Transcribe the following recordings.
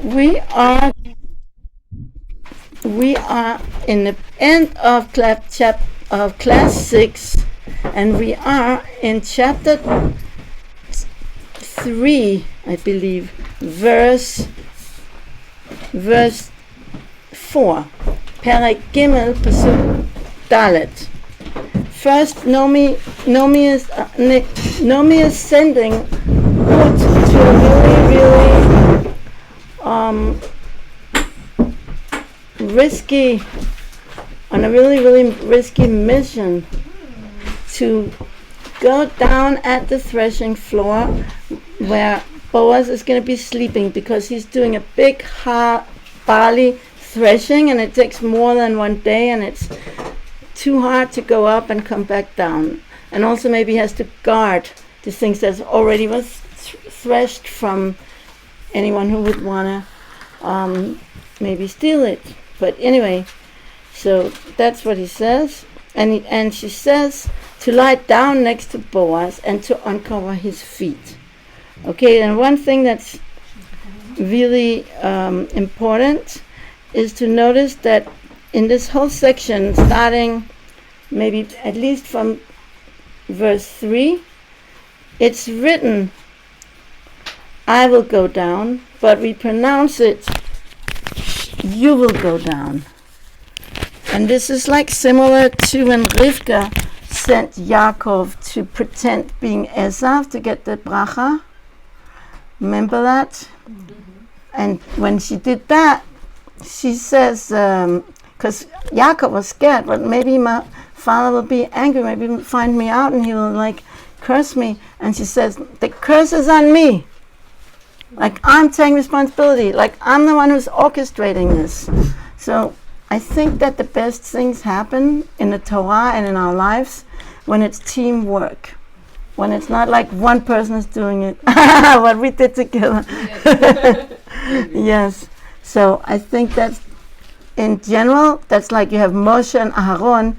We are in the end of class 6, and we are in chapter 3, I believe, verse 4. Perek Gimel Pasuk Dalet. First, Nomi is sending Ruth to a really risky mission to go down at the threshing floor where Boaz is going to be sleeping, because he's doing a big barley threshing, and it takes more than one day, and it's too hard to go up and come back down. And also maybe he has to guard the things that already was threshed from anyone who would want to maybe steal it. But anyway, so that's what he says. And she says to lie down next to Boaz and to uncover his feet. Okay, and one thing that's really important is to notice that in this whole section, starting maybe at least from verse 3, it's written, I will go down, but we pronounce it, you will go down. And this is like similar to when Rivka sent Yaakov to pretend being Esav to get the Bracha. Remember that? Mm-hmm. And when she did that, she says, because Yaakov was scared, but maybe my father will be angry, maybe he'll find me out and he will like curse me. And she says, the curse is on me. Like I'm taking responsibility, like I'm the one who's orchestrating this. So I think that the best things happen in the Torah and in our lives when it's teamwork. When it's not like one person is doing it, what we did together. Yes. So I think that's, in general, that's like you have Moshe and Aharon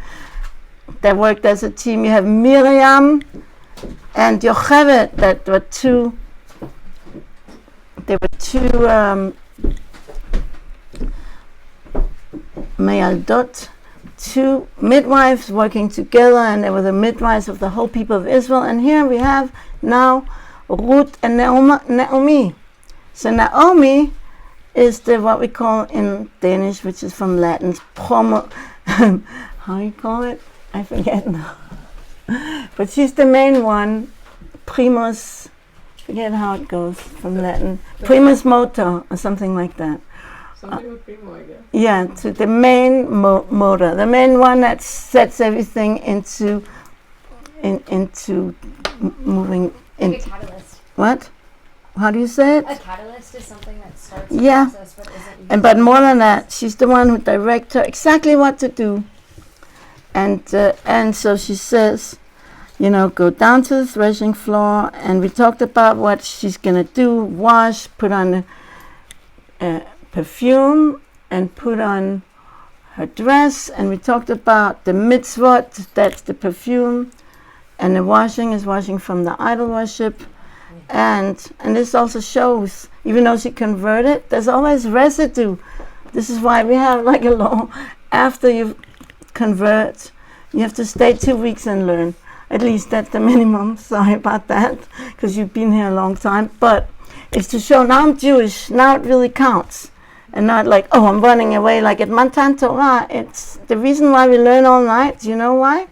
that worked as a team. You have Miriam and Yocheved that were two Me'aldot, two midwives working together, and they were the midwives of the whole people of Israel. And here we have now Ruth and Naomi. So Naomi is the what we call in Danish, which is from Latin, how you call it? I forget now. But she's the main one, primus, forget how it goes from Latin, primus motor or something like that. Something with primo, I guess. Yeah, to the main motor, the main one that sets everything into moving. Like a catalyst. What? How do you say it? A catalyst is something that starts yeah. the process but isn't. But more than that, she's the one who directs her exactly what to do. And so she says, go down to the threshing floor, and we talked about what she's gonna do: wash, put on perfume, and put on her dress. And we talked about the mitzvot, that's the perfume, and the washing is washing from the idol worship. And this also shows, even though she converted, there's always residue. This is why we have like a law. After you convert, you have to stay 2 weeks and learn. At least that's the minimum. Sorry about that, because you've been here a long time. But it's to show, now I'm Jewish, now it really counts. And not like, oh, I'm running away like at Matan Torah. It's the reason why we learn all night. Do you know why?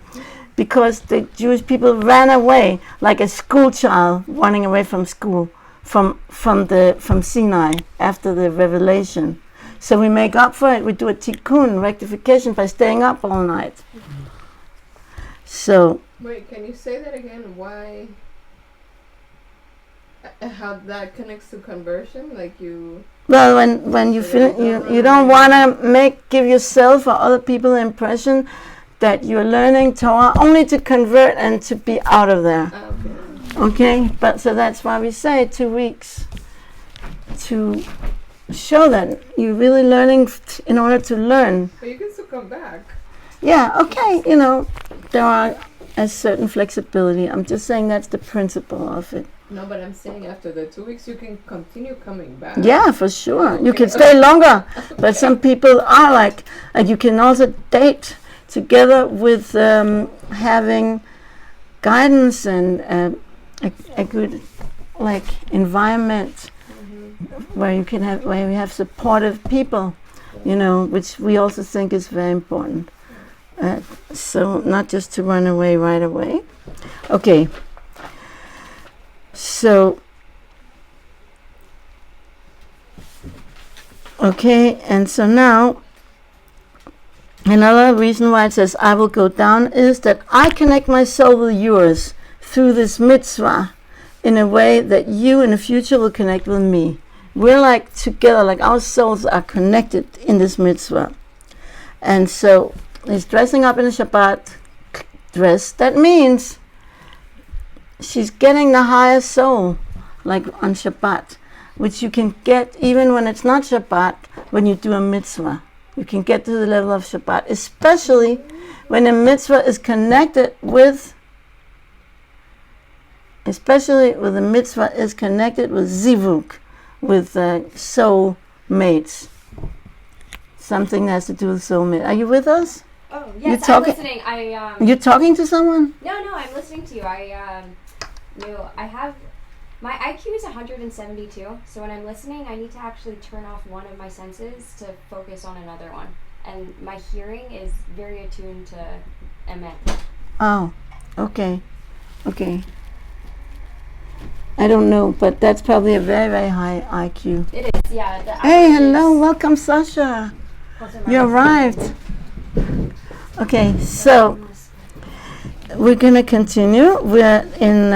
Because the Jewish people ran away like a school child running away from school, from Sinai after the revelation. So we make up for it. We do a tikkun, rectification, by staying up all night. Mm-hmm. So. Wait, can you say that again? Why? How that connects to conversion? Like you. Well, when you feel you don't want to give yourself or other people the impression that you're learning Torah only to convert and to be out of there. Okay? But so that's why we say 2 weeks to show that you're really learning in order to learn. But you can still come back. Yeah, okay, there are a certain flexibility. I'm just saying that's the principle of it. No, but I'm saying after the 2 weeks you can continue coming back. Yeah, for sure. You Okay. can stay longer, but some people are like, and you can also date together with having guidance and a good like environment where you have supportive people, which we also think is very important. So not just to run away right away. Okay. So, okay, and so now, another reason why it says, I will go down, is that I connect my soul with yours through this mitzvah in a way that you in the future will connect with me. We're like together, like our souls are connected in this mitzvah. And so, he's dressing up in a Shabbat dress. That means she's getting the higher soul, like on Shabbat, which you can get even when it's not Shabbat, when you do a mitzvah. You can get to the level of Shabbat, especially when a mitzvah is connected with, zivuk, with soul mates. Something that has to do with soul mates. Are you with us? Oh, yes, talking- I'm listening. You're talking to someone? No, I'm listening to you. I have my IQ is 172, so when I'm listening, I need to actually turn off one of my senses to focus on another one. And my hearing is very attuned to Emet. Oh, okay. I don't know, but that's probably a very, very high IQ. It is, yeah. Hey, hello, welcome, Sasha. You arrived. Okay, so we're going to continue. We're in,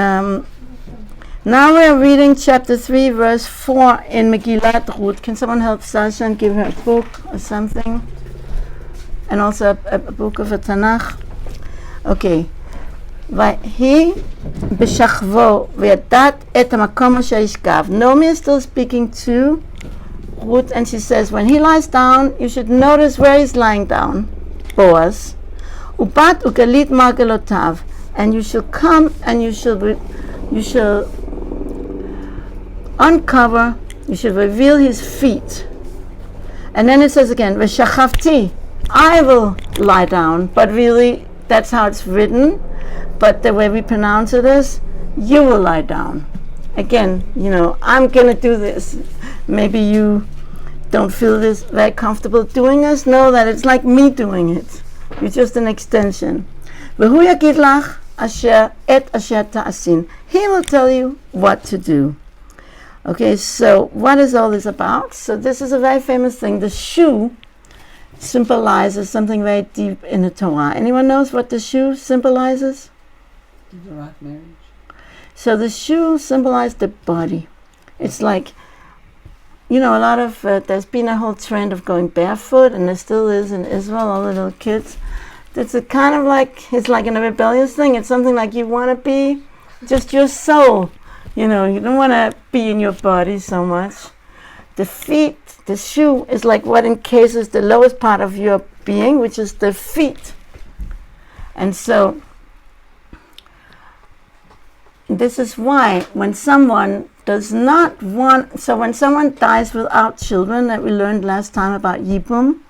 now we're reading chapter 3, verse 4 in Megillat Ruth. Can someone help Sasha and give her a book or something? And also a book of a Tanakh. Okay. ויהי בשכבו וידעת את המקום אשר ישכב. Naomi is still speaking to Ruth, and she says, when he lies down, you should notice where he's lying down, Boaz. ובת וגלית מרגלותיו, and you shall come and you shall uncover, you should reveal his feet. And then it says again, ושכבתי, I will lie down, but really that's how it's written. But the way we pronounce it is, you will lie down. Again, I'm going to do this. Maybe you don't feel this very comfortable doing this. Know that it's like me doing it. You're just an extension. והוא יגיד לך את אשר תעשין. He will tell you what to do. Okay, so what is all this about? So this is a very famous thing. The shoe symbolizes something very deep in the Torah. Anyone knows what the shoe symbolizes? The right marriage. So the shoe symbolized the body. It's like, a lot of, there's been a whole trend of going barefoot, and there still is in Israel, all the little kids. It's a kind of like, it's like a rebellious thing. It's something like you want to be just your soul. You don't want to be in your body so much. The feet, the shoe is like what encases the lowest part of your being, which is the feet. And so, this is why when someone when someone dies without children, that we learned last time about Yibum,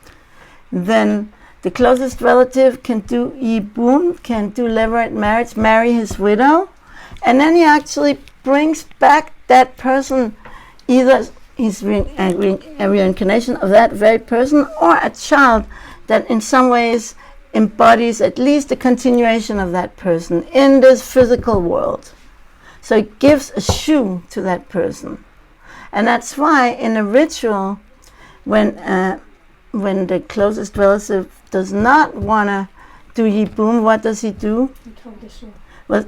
then the closest relative can do Yibum, can do levirate marriage, marry his widow, and then he actually brings back that person, either he's a reincarnation of that very person, or a child that in some ways embodies at least a continuation of that person in this physical world. So it gives a shoe to that person. And that's why in a ritual, when the closest relative does not want to do Yibum, what does he do? Well,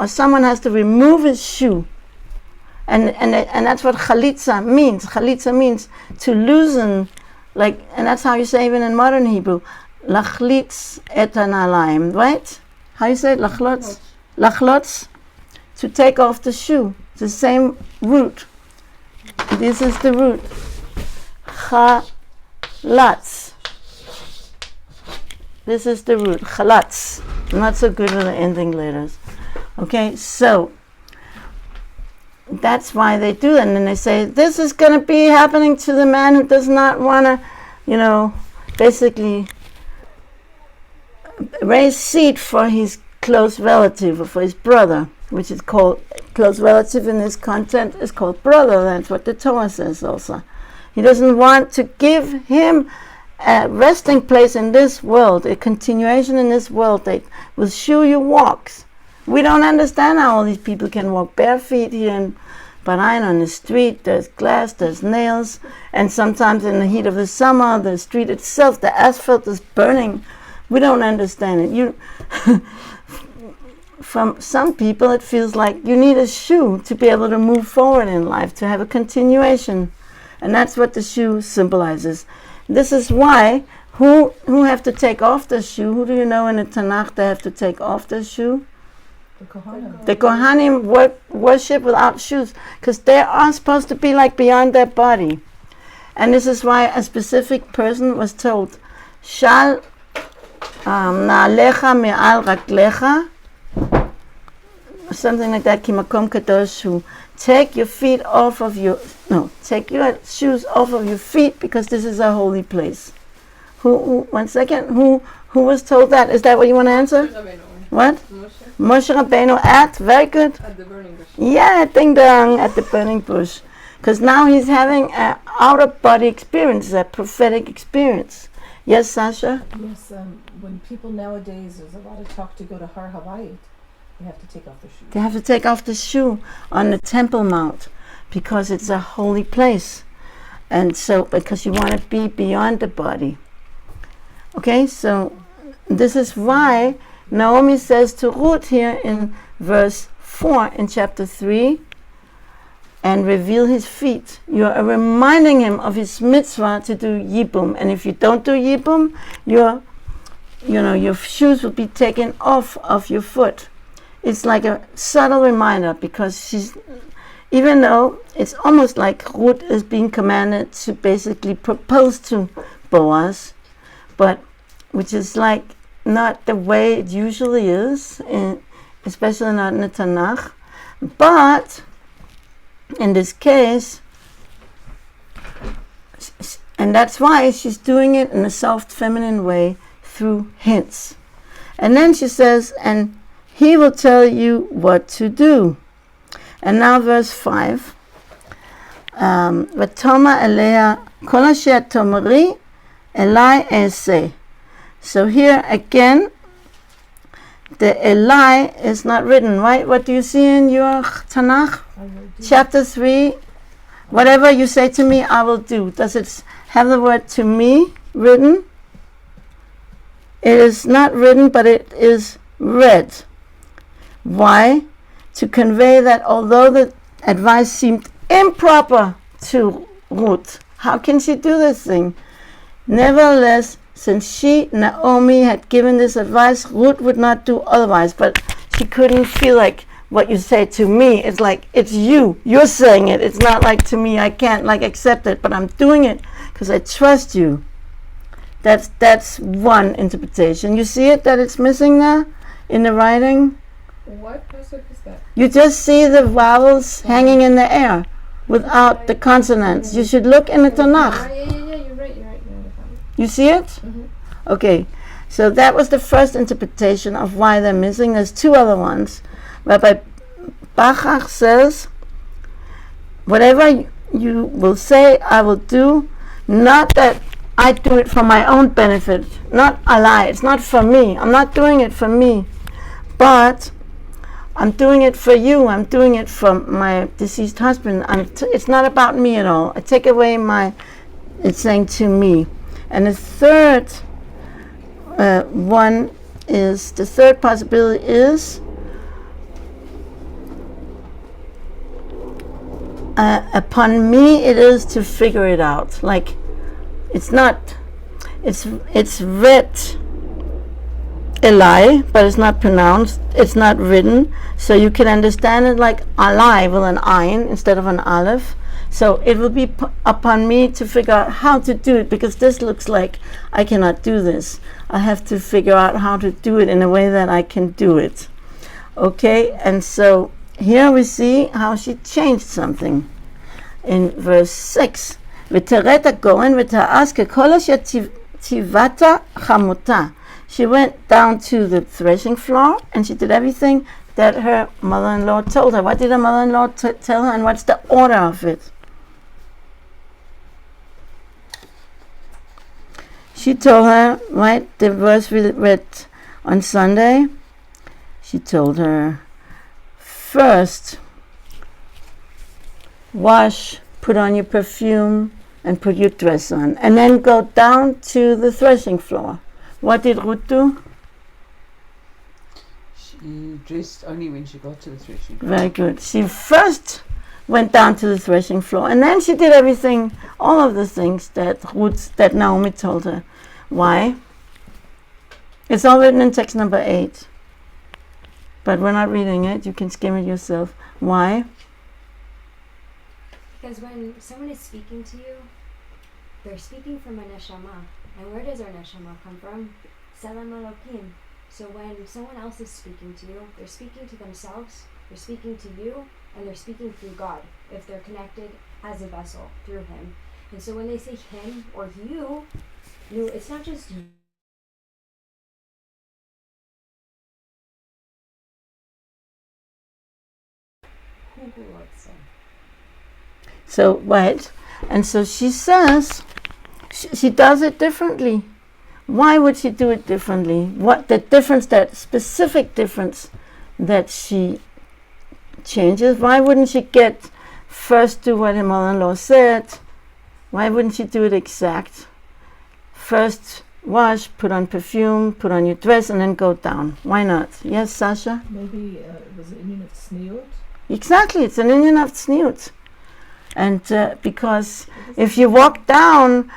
someone has to remove his shoe. And that's what chalitza means. Chalitza means to loosen, and that's how you say even in modern Hebrew, lachlitz et hanalayim, right? How you say it? Lachlotz? Lachlotz? To take off the shoe. The same root. This is the root. Chalatz. This is the root. Chalatz. I'm not so good with the ending letters. Okay, so that's why they do that. And then they say, this is going to be happening to the man who does not want to, basically raise seed for his close relative or for his brother, which is called, close relative in this content is called brother. That's what the Torah says also. He doesn't want to give him a resting place in this world, a continuation in this world that will show you walks. We don't understand how all these people can walk bare feet here in Bahrain on the street. There's glass, there's nails, and sometimes in the heat of the summer, the street itself, the asphalt is burning. We don't understand it. From some people, it feels like you need a shoe to be able to move forward in life, to have a continuation. And that's what the shoe symbolizes. This is why, who have to take off the shoe? Who do you know in the Tanakh they have to take off the shoe? The Kohanim. The Kohanim worship without shoes, because they are supposed to be like beyond their body. And this is why a specific person was told, Shal na'alecha me'al raklecha, something like that, ki makom kadosh hu. Take your shoes off of your feet, because this is a holy place. One second, who was told that? Is that what you want to answer? What? Moshe Rabbeinu very good. At the burning bush. Yeah, ding dong, at the burning bush. Because now he's having an outer body experience, a prophetic experience. Yes, Sasha? Yes, when people nowadays, there's a lot of talk to go to Har Habayit, they have to take off their shoes. They have to take off the shoe on the Temple Mount because it's a holy place. And so, because you want to be beyond the body. Okay, so this is why Naomi says to Ruth here in verse 4 in chapter 3, and reveal his feet. You are reminding him of his mitzvah to do yibum. And if you don't do yibum, your shoes will be taken off of your foot. It's like a subtle reminder, because even though it's almost like Ruth is being commanded to basically propose to Boaz, but which is like not the way it usually is, especially not in the Tanakh. But in this case, and that's why she's doing it in a soft feminine way through hints. And then she says, and he will tell you what to do. And now verse 5. Vatoma elea kol asher tomri elai eseh. So here again, the Eli is not written, right? What do you see in your Tanakh? Chapter 3, whatever you say to me, I will do. Does it have the word to me written? It is not written, but it is read. Why? To convey that although the advice seemed improper to Ruth, how can she do this thing? Nevertheless, since she, Naomi, had given this advice, Ruth would not do otherwise. But she couldn't feel like what you say to me. It's like, it's you're saying it. It's not like to me, I can't accept it, but I'm doing it because I trust you. That's one interpretation. You see it, that it's missing there in the writing? What pasuk is that? You just see the vowels hanging in the air without the consonants. You should look in the Tanakh. Yeah, you're right. You see it? Mm-hmm. Okay, so that was the first interpretation of why they're missing. There's two other ones. Rabbi Bachach says, whatever you will say, I will do, not that I do it for my own benefit, not a lie, it's not for me. I'm not doing it for me, but I'm doing it for you. I'm doing it for my deceased husband. It's not about me at all. I take away it's saying to me. And the third the third possibility is upon me it is to figure it out. Like it's read Eli, but it's not pronounced, it's not written, so you can understand it like Alai with an ayin instead of an aleph. So it will be upon me to figure out how to do it, because this looks like I cannot do this. I have to figure out how to do it in a way that I can do it. Okay, and so here we see how she changed something. In verse 6, ותרד הכהן ותעש ככל אשר ציוותה חמותה. She went down to the threshing floor and she did everything that her mother-in-law told her. What did her mother-in-law tell her, and what's the order of it? She told her, right, the verse we read on Sunday, she told her, first, wash, put on your perfume, and put your dress on, and then go down to the threshing floor. What did Ruth do? She dressed only when she got to the threshing floor. Very good. She first went down to the threshing floor, and then she did everything, all of the things that Naomi told her. Why? It's all written in text number 8, but we're not reading it. You can skim it yourself. Why? Because when someone is speaking to you, they're speaking from a neshama. And where does our neshama come from? Selam Elokim. So when someone else is speaking to you, they're speaking to themselves, they're speaking to you, and they're speaking through God, if they're connected as a vessel through Him. And so when they say Him or you, it's not just you. So, what? And so she says, she does it differently. Why would she do it differently? What the difference, that specific difference that she changes? Why wouldn't she first do what her mother-in-law said? Why wouldn't she do it exact? First wash, put on perfume, put on your dress, and then go down. Why not? Yes, Sasha? Maybe it was an Indian of tzniut. Exactly, it's an Indian of tzniut. And because if you walk down,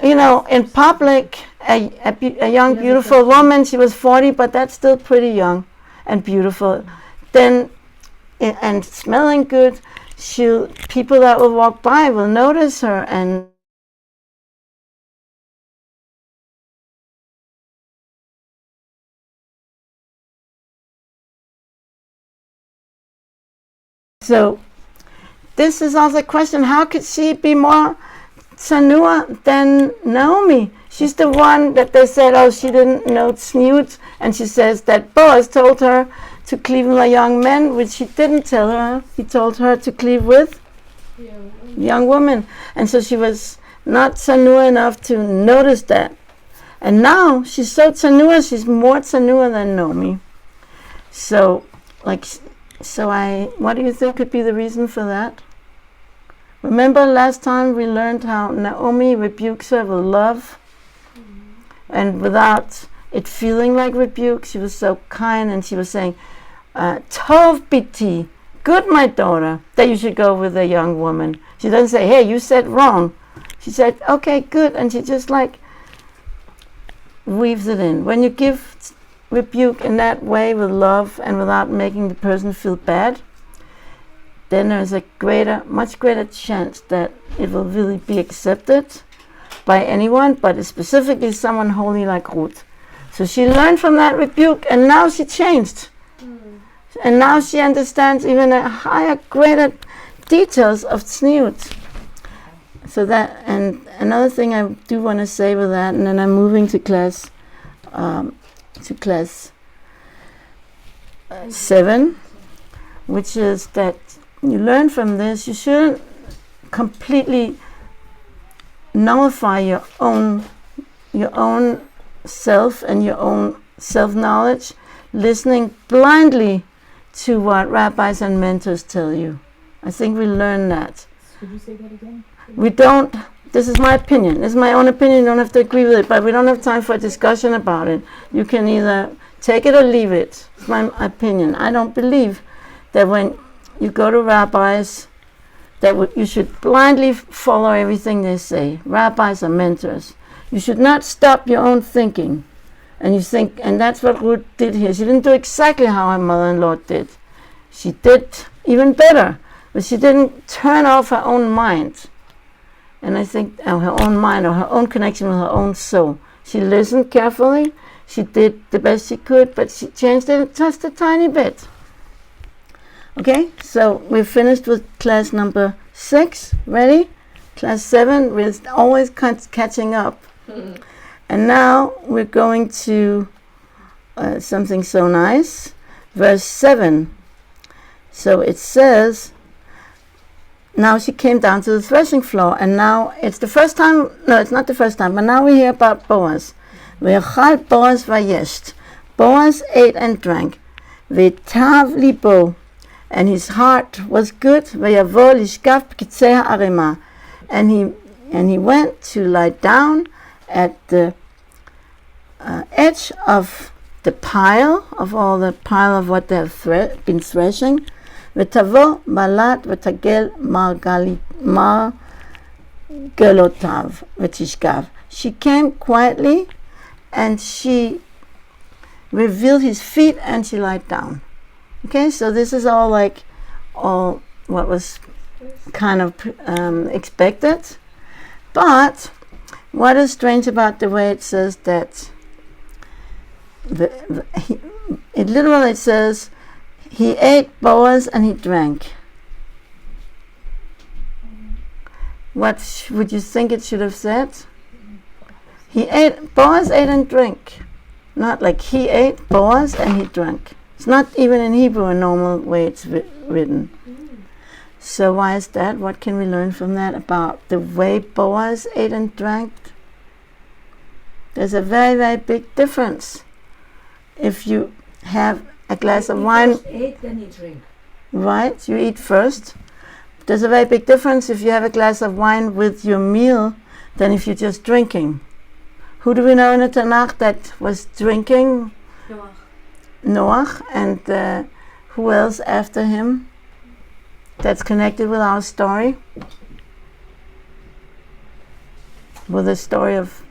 in public, a young, beautiful woman, she was 40, but that's still pretty young and beautiful, then, and smelling good, people that will walk by will notice her, and so this is also a question, how could she be more Tsanua than Naomi? She's the one that they said, she didn't know tzniut, and she says that Boaz told her to cleave with a young man, which he didn't tell her. He told her to cleave with young women. And so she was not Tsanua enough to notice that. And now she's so Tsanua, she's more Tsanua than Naomi. So what do you think could be the reason for that? Remember last time we learned how Naomi rebukes her with love, and without it feeling like rebuke. She was so kind, and she was saying, Tov biti, good my daughter, that you should go with a young woman. She doesn't say, hey, you said wrong. She said, okay, good, and she just weaves it in. When you give rebuke in that way with love and without making the person feel bad, then there's a much greater chance that it will really be accepted by anyone, but specifically someone holy like Ruth. So she learned from that rebuke, and now she changed. And now she understands even a higher, greater details of tzniut. So that, and another thing I do want to say with that, and then I'm moving to class 7, which is that you learn from this, you shouldn't completely nullify your own self and your own self-knowledge, listening blindly to what rabbis and mentors tell you. I think we learn that. Could you say that again? We don't, this is my opinion, this is my own opinion, you don't have to agree with it, but we don't have time for a discussion about it. You can either take it or leave it. It's my opinion. I don't believe that when you go to rabbis, that you should blindly follow everything they say. Rabbis are mentors. You should not stop your own thinking. And you think, and that's what Ruth did here. She didn't do exactly how her mother-in-law did. She did even better, but she didn't turn off her own mind. And I think her own mind, or her own connection with her own soul. She listened carefully. She did the best she could, but she changed it just a tiny bit. Okay, so we're finished with class number 6. Ready? Class 7, we're always catching up. And now we're going to something so nice. Verse 7. So it says, now she came down to the threshing floor, and now it's the first time, no, it's not the first time, but now we hear about Boaz. Ve'achal Boaz vayesht. Boaz ate and drank. Ve'tav libo. And his heart was good. Ve'yavo lishkaf b'kitzei ha'arima. And he went to lie down at the edge of the pile of what they have been threshing. V'tavo balat v'tagel margelotav v'tishkav. She came quietly and she revealed his feet and she lied down. Okay, so this is all what was kind of expected. But what is strange about the way it says that it literally says he ate Boaz and he drank. What would you think it should have said? Boaz ate and drank. Not like he ate Boaz and he drank. It's not even in Hebrew a normal way it's written. So why is that? What can we learn from that about the way Boaz ate and drank? There's a very, very big difference. If you have a glass of wine, Ate, then he drink. right? You eat first. There's a very big difference if you have a glass of wine with your meal than if you're just drinking. Who do we know in the Tanakh that was drinking? Noach. And who else after him that's connected with our story? With the story of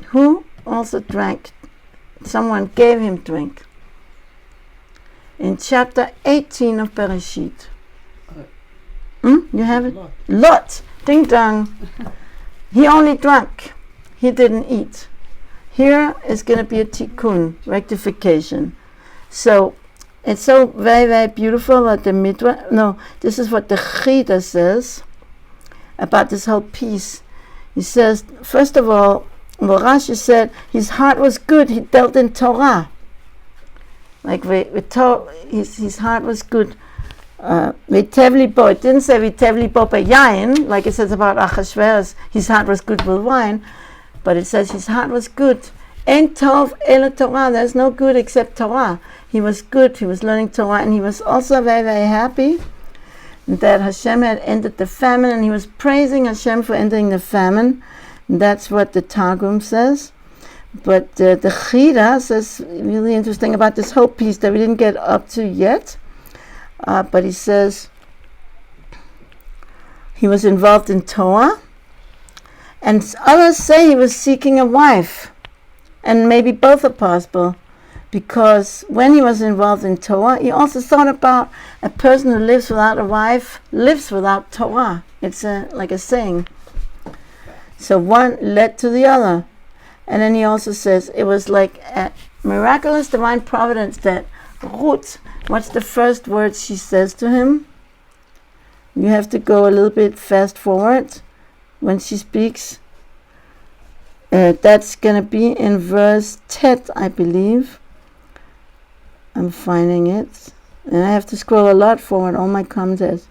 who also drank. Someone gave him drink. In chapter 18 of Bereshit. You have it? Lot. Ding dong. He only drank. He didn't eat. Here is going to be a tikkun, rectification. So it's so very, very beautiful that the Midreshet. No, this is what the Chida says about this whole piece. He says, first of all, Rashi said his heart was good. He dealt in Torah. Like his heart was good. Vitevli bo. It didn't say vitevli bo yain, like it says about Achashverosh. His heart was good with wine, but it says his heart was good. En tov ele Torah. There's no good except Torah. He was good. He was learning Torah, and he was also very, very happy that Hashem had ended the famine, and he was praising Hashem for ending the famine. That's what the Targum says. But the Chida says really interesting about this whole piece that we didn't get up to yet. But he says he was involved in Torah, and others say he was seeking a wife, and maybe both are possible, because when he was involved in Torah, he also thought about a person who lives without a wife lives without Torah. It's like a saying. So one led to the other. And then he also says it was like a miraculous divine providence that Ruth, what's the first word she says to him? You have to go a little bit fast forward when she speaks. That's going to be in verse 10, I believe. I'm finding it. And I have to scroll a lot forward. All my commentaries.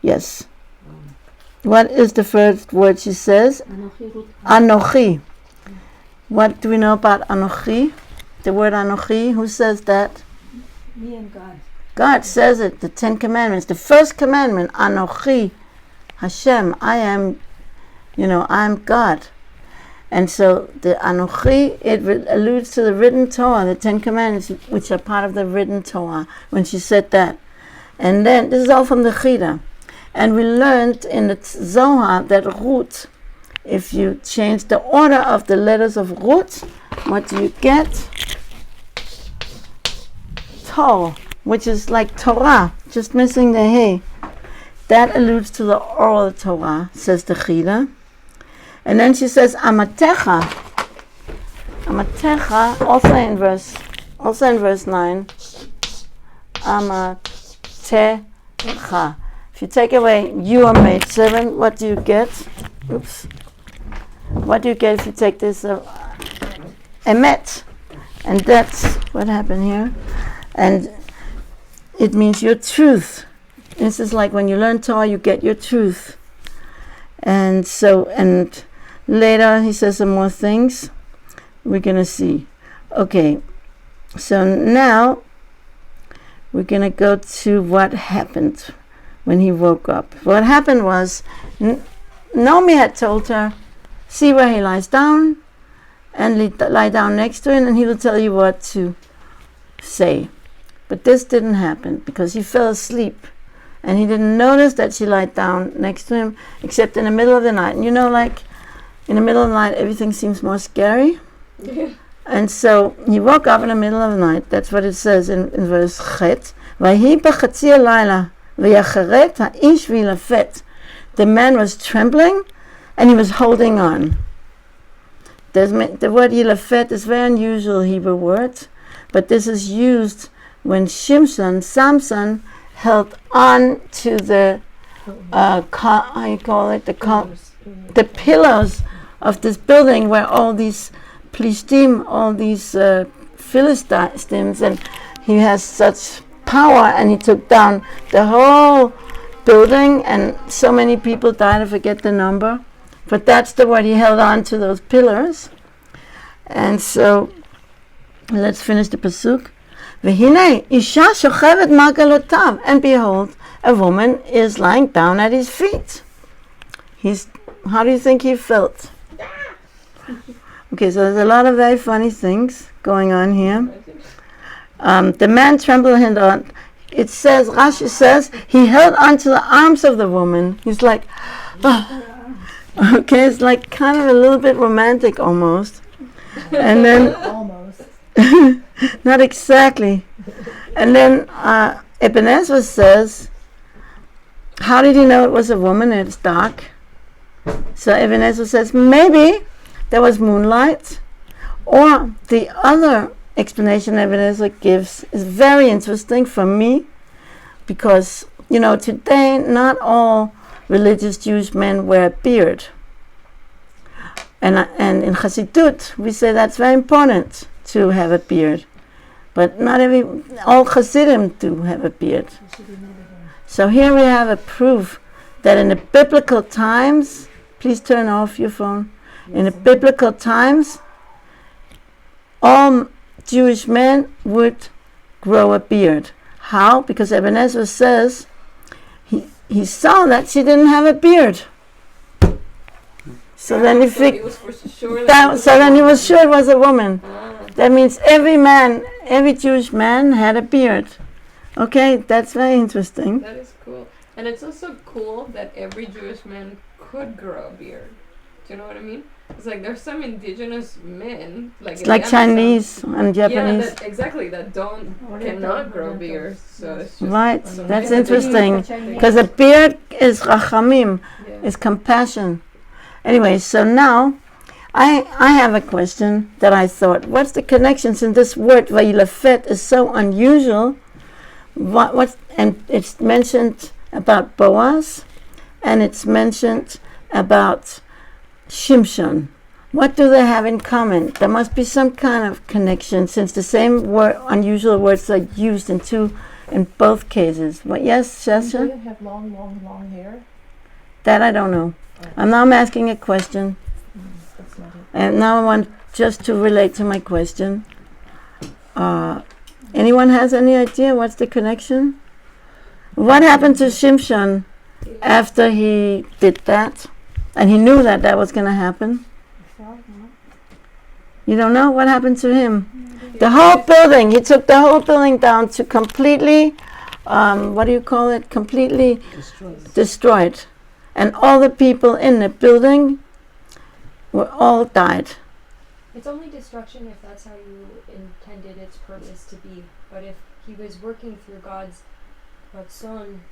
Yes. What is the first word she says? Anochi. What do we know about Anochi? The word Anochi, who says that? Me and God. God says it, the 10 Commandments. The first commandment, Anochi, Hashem, I am God. And so the Anochi, it alludes to the written Torah, the 10 Commandments, which are part of the written Torah, when she said that. And then, this is all from the Chida. And we learned in the Zohar that Ruth, if you change the order of the letters of Ruth, what do you get? Tor, which is like Torah, just missing the hey. That alludes to the oral Torah, says the Chida. And then she says, Amatecha. Amatecha, also in verse also in verse 9, Amatecha. If you take away your maidservant, what do you get? Oops. What do you get if you take this emet? And that's what happened here. And it means your truth. This is like when you learn Torah, you get your truth. And so, and later he says some more things we're going to see. Okay, so now we're going to go to what happened when he woke up. What happened was, Naomi had told her, see where he lies down, and lie down next to him, and he will tell you what to say. But this didn't happen, because he fell asleep, and he didn't notice that she lied down next to him, except in the middle of the night. And you know, like, in the middle of the night, everything seems more scary. And so he woke up in the middle of the night. That's what it says in verse Chet. The man was trembling, and he was holding on. The word yilafet is a very unusual Hebrew word, but this is used when Samson held on to the the pillars of this building where all these Plishtim, all these Philistines, and he has such power, and he took down the whole building, and so many people died. I forget the number, but that's the word. He held on to those pillars. And so let's finish the pasuk. V'hinei isha shochevet margalotav, and behold, a woman is lying down at his feet. How do you think he felt? Okay, so there's a lot of very funny things going on here. The man trembled and on. It says, Rashi says, he held onto the arms of the woman. He's like, okay, it's like kind of a little bit romantic almost. And then, Almost. not exactly. And then Ebenezer says, how did he know it was a woman? It's dark. So Ebenezer says, maybe there was moonlight. Or the other explanation Ebenezer gives is very interesting for me, because, you know, today not all religious Jewish men wear a beard. And in Chassidut, we say that's very important to have a beard. But not all Chassidim do have a beard. So here we have a proof that in the biblical times, please turn off your phone. In the biblical times, all Jewish men would grow a beard. How? Because Ebenezer says he saw that she didn't have a beard. So then he then he was sure it was a woman. That means every Jewish man had a beard. Okay, that's very interesting. That is cool. And it's also cool that every Jewish man could grow a beard. Do you know what I mean? It's like there's some indigenous men, like Chinese and Japanese. Yeah, that cannot grow beards. So it's just right, that's interesting. Because a beard is rachamim, is compassion. Anyway, so now I have a question that I thought, what's the connection, since this word vayilafet is so unusual? And it's mentioned about Boaz, and it's mentioned about Shimshon. What do they have in common? There must be some kind of connection, since the same unusual words are used in both cases. What? Yes, Shasha? Do they have long hair? That I don't know. I'm asking a question, That's not it. and now I want just to relate to my question. Anyone has any idea what's the connection? What happened to Shimshon after he did that? And he knew that was going to happen. You don't know what happened to him? The whole building, he took the whole building down to completely, completely destroyed. And all the people in the building were all died. It's only destruction if that's how you intended its purpose to be. But if he was working through God's son,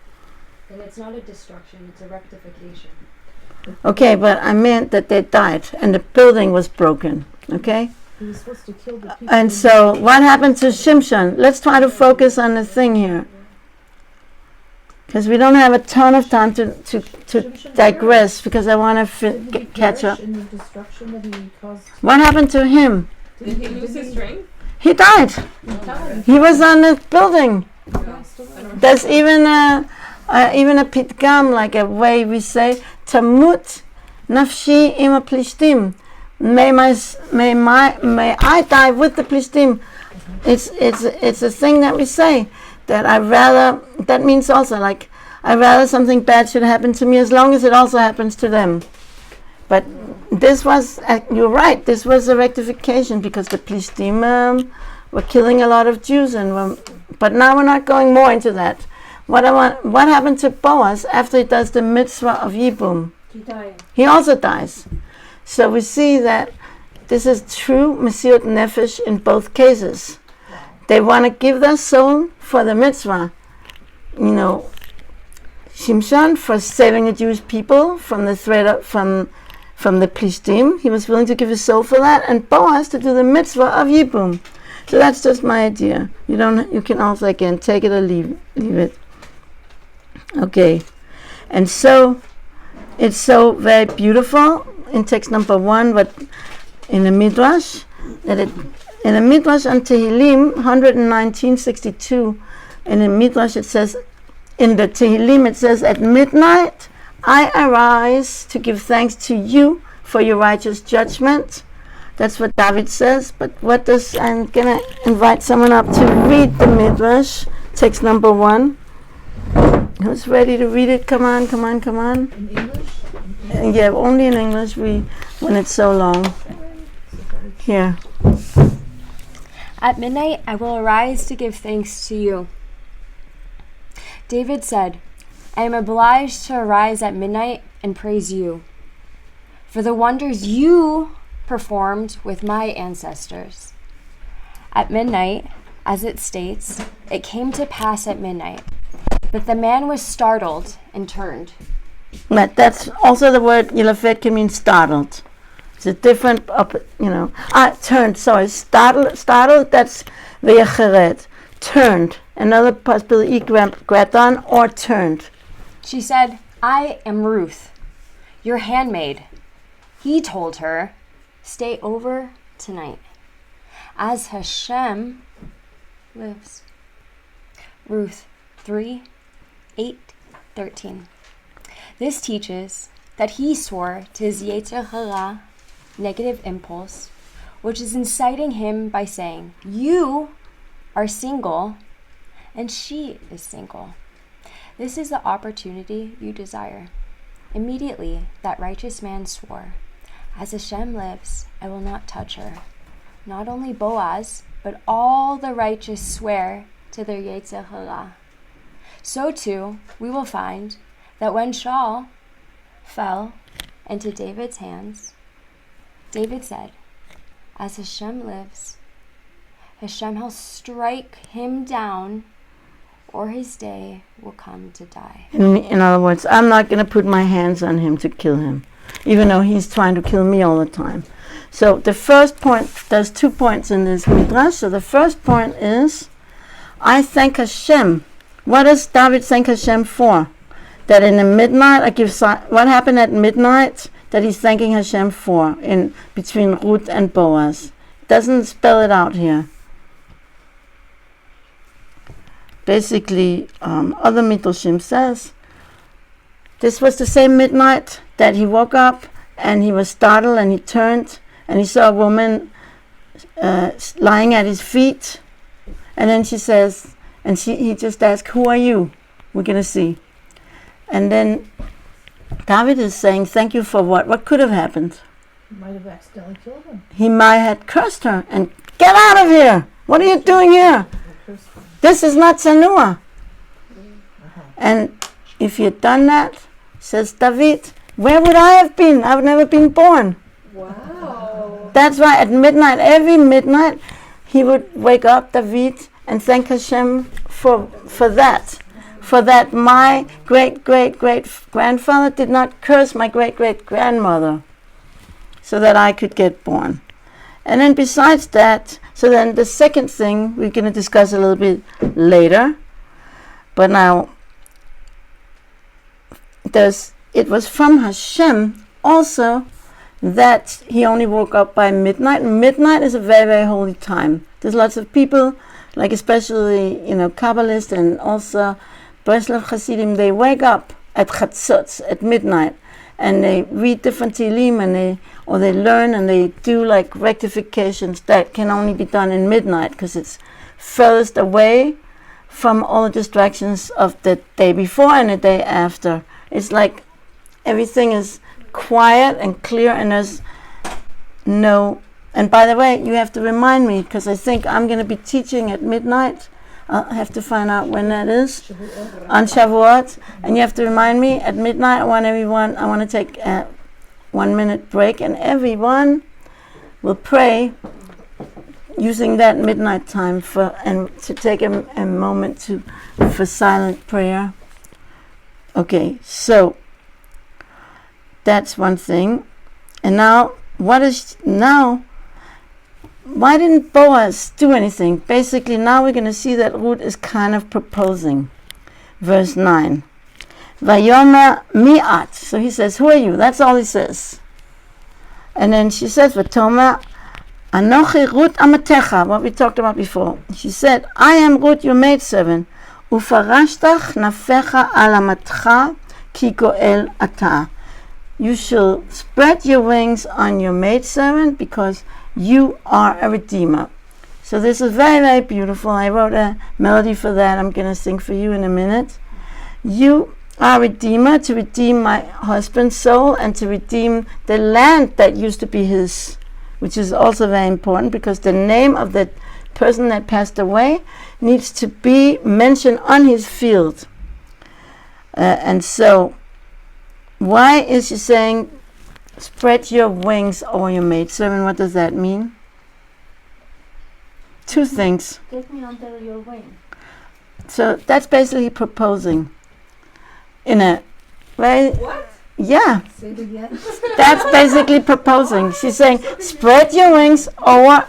then it's not a destruction, it's a rectification. Okay, but I meant that they died and the building was broken. Okay? He was supposed to kill the people. And so, what happened to Shimshon? Let's try to focus on the thing here, because we don't have a ton of time to Shimshon digress, because I want to Didn't he catch up. perish in the destruction that he caused? What happened to him? Did he lose his strength? He died. He died. He was on the building. He passed away. There's even a pitgam, like a way we say, Tamut nafshi im plishtim. May I die with the plishtim. It's a thing that we say, that that means also like, I rather something bad should happen to me as long as it also happens to them. But this was, you're right, this was a rectification, because the plishtim were killing a lot of Jews, but now we're not going more into that. What happened to Boaz after he does the mitzvah of Yibum? He died. He also dies. So we see that this is true Mesiut Nefesh in both cases. They want to give their soul for the mitzvah. Shimshon for saving the Jewish people from the threat from the Plishtim. He was willing to give his soul for that, and Boaz to do the mitzvah of Yibum. So that's just my idea. You can also again take it or leave it. Okay, and so it's so very beautiful in text number 1, but in the Midrash in the Midrash on Tehillim 119:62, in the Midrash it says, in the Tehillim it says, at midnight I arise to give thanks to you for your righteous judgment. That's what David says. But I'm gonna invite someone up to read the Midrash, text number 1. Who's ready to read it? Come on. In English? Yeah, only in English when it's so long. Here. At midnight I will arise to give thanks to you. David said, I am obliged to arise at midnight and praise you for the wonders you performed with my ancestors. At midnight, as it states, it came to pass at midnight that the man was startled and turned. But that's also the word Yilafet can mean startled. It's a different, turned, sorry, startled, that's V'yacheret, turned. Another possibility, Graton, or turned. She said, I am Ruth, your handmaid. He told her, stay over tonight, as Hashem lives. Ruth 3:8-13. This teaches that he swore to his Yetzer Hara, negative impulse, which is inciting him by saying, you are single and she is single. This is the opportunity you desire. Immediately that righteous man swore, as Hashem lives, I will not touch her. Not only Boaz, but all the righteous swear to their Yetzer Hara. So too, we will find that when Shaul fell into David's hands, David said, as Hashem lives, Hashem will strike him down, or his day will come to die. In other words, I'm not going to put my hands on him to kill him, even though he's trying to kill me all the time. So the first point, there's 2 points in this Midrash. So the first point is, I thank Hashem. What does David thank Hashem for? That in the midnight, what happened at midnight that he's thanking Hashem for in between Ruth and Boaz? Doesn't spell it out here. Basically, other Midrashim says, this was the same midnight that he woke up and he was startled and he turned and he saw a woman lying at his feet. And then she says, he just asked, who are you? We're going to see. And then David is saying, thank you for what? What could have happened? He might have accidentally killed him. He might have cursed her and, get out of here! What are you doing here? This is not Tsanua. And if you'd done that, says David, where would I have been? I've never been born. Wow. That's why at midnight, every midnight, he would wake up, David, and thank Hashem for that. For that my great-great-great-grandfather did not curse my great-great-grandmother so that I could get born. And then besides that, so then the second thing we're going to discuss a little bit later. But now, it was from Hashem also that he only woke up by midnight. Midnight is a very, very holy time. There's lots of people, like especially, Kabbalists and also Breslov Hasidim, they wake up at Chatzotz, at midnight, and they read different Tehillim, and they learn, and they do like rectifications that can only be done in midnight because it's furthest away from all the distractions of the day before and the day after. It's like everything is quiet and clear, and there's no. And by the way, you have to remind me because I think I'm going to be teaching at midnight. I'll have to find out when that is on Shavuot, and you have to remind me at midnight. I want to take a 1 minute break, and everyone will pray using that midnight time and to take a moment for silent prayer. Okay, so that's one thing. And now, why didn't Boaz do anything? Basically, now we're going to see that Ruth is kind of proposing. Verse 9. Vayomer mi'at. So he says, who are you? That's all he says. And then she says, Vatomer Anochi Ruth amatecha, what we talked about before. She said, I am Ruth, your maidservant. Ufarashtach nafecha al amatcha ki goel ata. You shall spread your wings on your maidservant because you are a redeemer. So this is very, very beautiful. I wrote a melody for that. I'm going to sing for you in a minute. You are a redeemer, to redeem my husband's soul and to redeem the land that used to be his, which is also very important because the name of the person that passed away needs to be mentioned on his field. And so, why is she saying, spread your wings over your maidservant? What does that mean? Two things. Take me under your wing. So that's basically proposing. In a way. What? Yeah. Say it again. That's basically proposing. She's saying, spread your wings over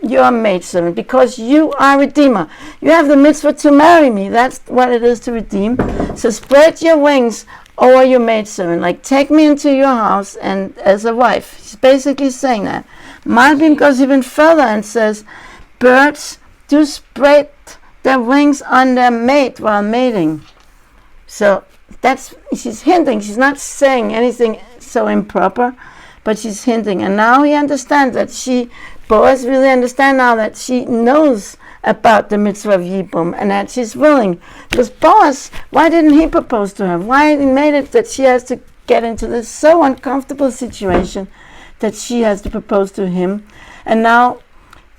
your maidservant because you are a redeemer. You have the mitzvah to marry me. That's what it is to redeem. So spread your wings over your maidservant. Like, take me into your house and as a wife. She's basically saying that. Malbim goes even further and says, birds do spread their wings on their mate while mating. So she's hinting. She's not saying anything so improper, but she's hinting. And now he understands that Boaz really understands now that she knows about the mitzvah of Yibum and that she's willing. Because Boaz, why didn't he propose to her? Why he made it that she has to get into this so uncomfortable situation that she has to propose to him? And now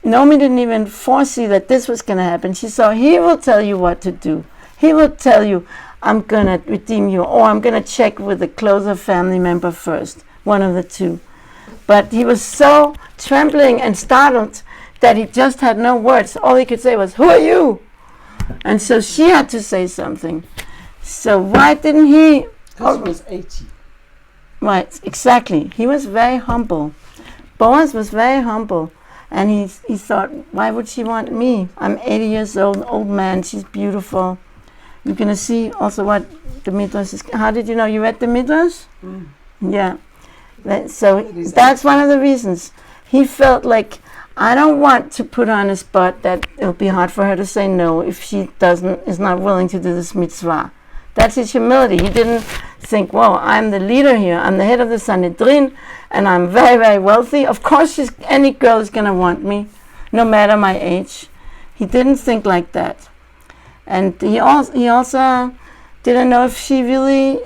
Naomi didn't even foresee that this was going to happen. She saw he will tell you what to do. He will tell you, I'm going to redeem you, or I'm going to check with a closer family member first, one of the two. But he was so trembling and startled that he just had no words. All he could say was, who are you? And so she had to say something. So why didn't he? Because he was 80. Right, exactly. He was very humble. Boaz was very humble. And he thought, why would she want me? I'm 80 years old man. She's beautiful. You're going to see also what the Midrash is. How did you know? You read the Midrash? Mm. Yeah. So that's one of the reasons. He felt like, I don't want to put her on a spot that it'll be hard for her to say no if she is not willing to do this mitzvah. That's his humility. He didn't think, whoa, I'm the leader here. I'm the head of the Sanhedrin, and I'm very, very wealthy. Of course, any girl is going to want me, no matter my age. He didn't think like that. And he also didn't know if she really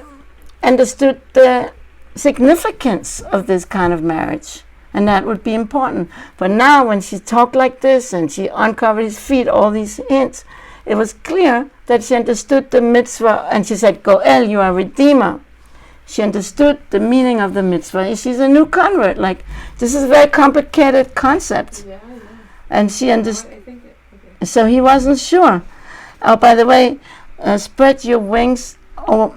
understood the significance of this kind of marriage. And that would be important. But now when she talked like this and she uncovered his feet, all these hints, it was clear that she understood the mitzvah. And she said, Goel, you are a redeemer. She understood the meaning of the mitzvah. She's a new convert. Like, this is a very complicated concept. Yeah. And she understood. So he wasn't sure. Oh, by the way, spread your wings, or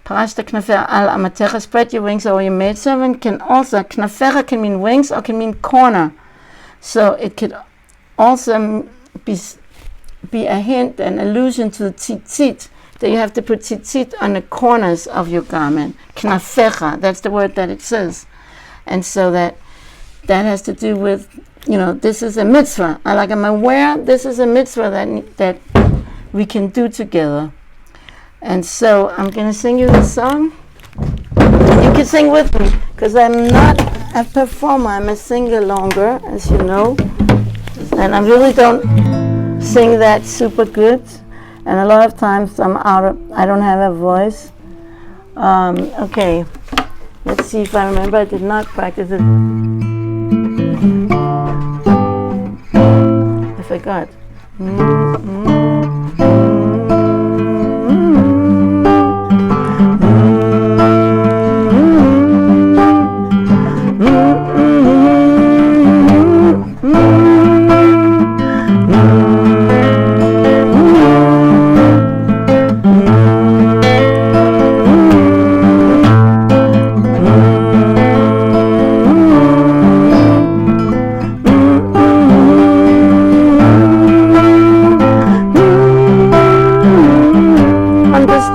Parashta knafecha al amatecha, spread your wings over your maidservant, can also, knafecha can mean wings or can mean corner. So it could also be a hint, an allusion to the tzitzit, that you have to put tzitzit on the corners of your garment. Knafecha, that's the word that it says. And so that has to do with, this is a mitzvah. I'm aware this is a mitzvah that we can do together. And so I'm going to sing you this song. And you can sing with me, because I'm not a performer. I'm a singer longer, as you know. And I really don't sing that super good. And a lot of times I don't have a voice. Okay, let's see if I remember. I did not practice it. I forgot.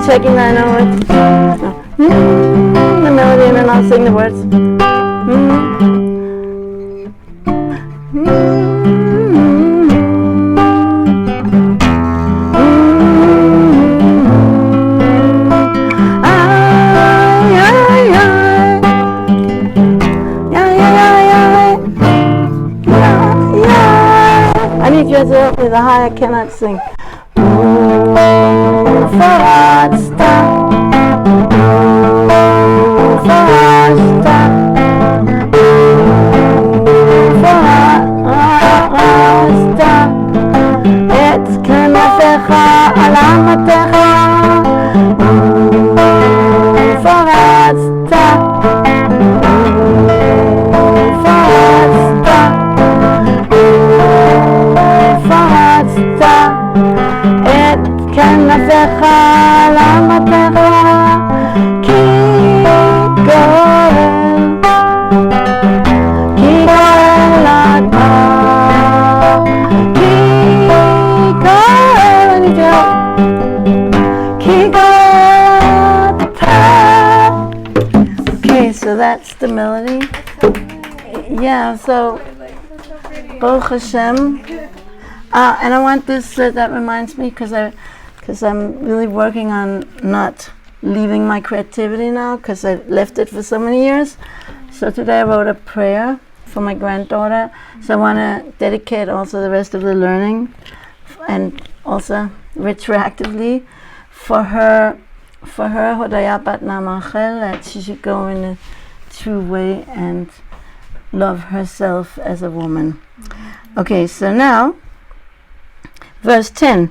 Checking I know it. The melody, and then I'll sing the words. I need you to help me. The high I cannot sing. So that's the melody. Yeah, so Baruch Hashem. And I want this, that reminds me, because I'm really working on not leaving my creativity now, because I left it for so many years. So today I wrote a prayer for my granddaughter. So I want to dedicate also the rest of the learning, and also retroactively for her Hodaya Bat Namachel, that she should go in a true way and love herself as a woman. Okay, so now, verse 10.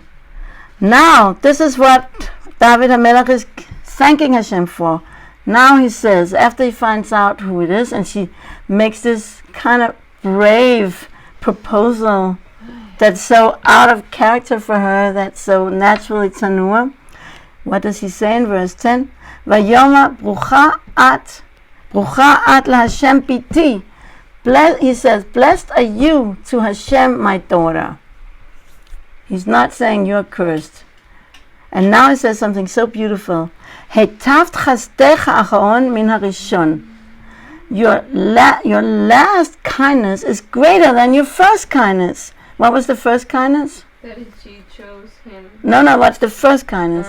Now, this is what David HaMelech is thanking Hashem for. Now he says, after he finds out who it is, and she makes this kind of brave proposal that's so out of character for her, that's so naturally tzanua. What does he say in verse 10? Vayoma brucha at laHashem piti. He says, blessed are you to Hashem, my daughter. He's not saying you're cursed. And now he says something so beautiful. Hetaft chasdecha acharon min harishon. Your last kindness is greater than your first kindness. What was the first kindness? That she chose him. No, what's the first kindness?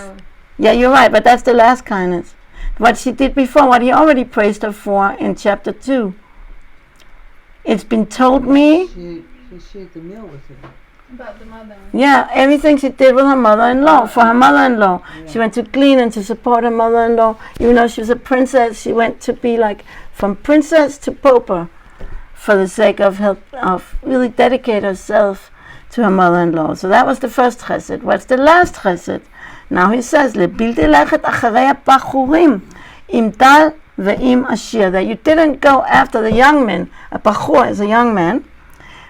Yeah, you're right, but that's the last kindness. What she did before, what he already praised her for in chapter 2. It's been told me. She shared the meal with her. About the mother. Yeah, everything she did with her mother-in-law, for her mother-in-law. Yeah. She went to clean and to support her mother-in-law. Even though she was a princess, she went to be like from princess to pauper for the sake of really dedicate herself to her mother-in-law. So that was the first chesed. What's the last chesed? Now he says, "Lebilti lechet acharei hapachurim im dal ve'im ashir," that you didn't go after the young men. A pachur is a young man,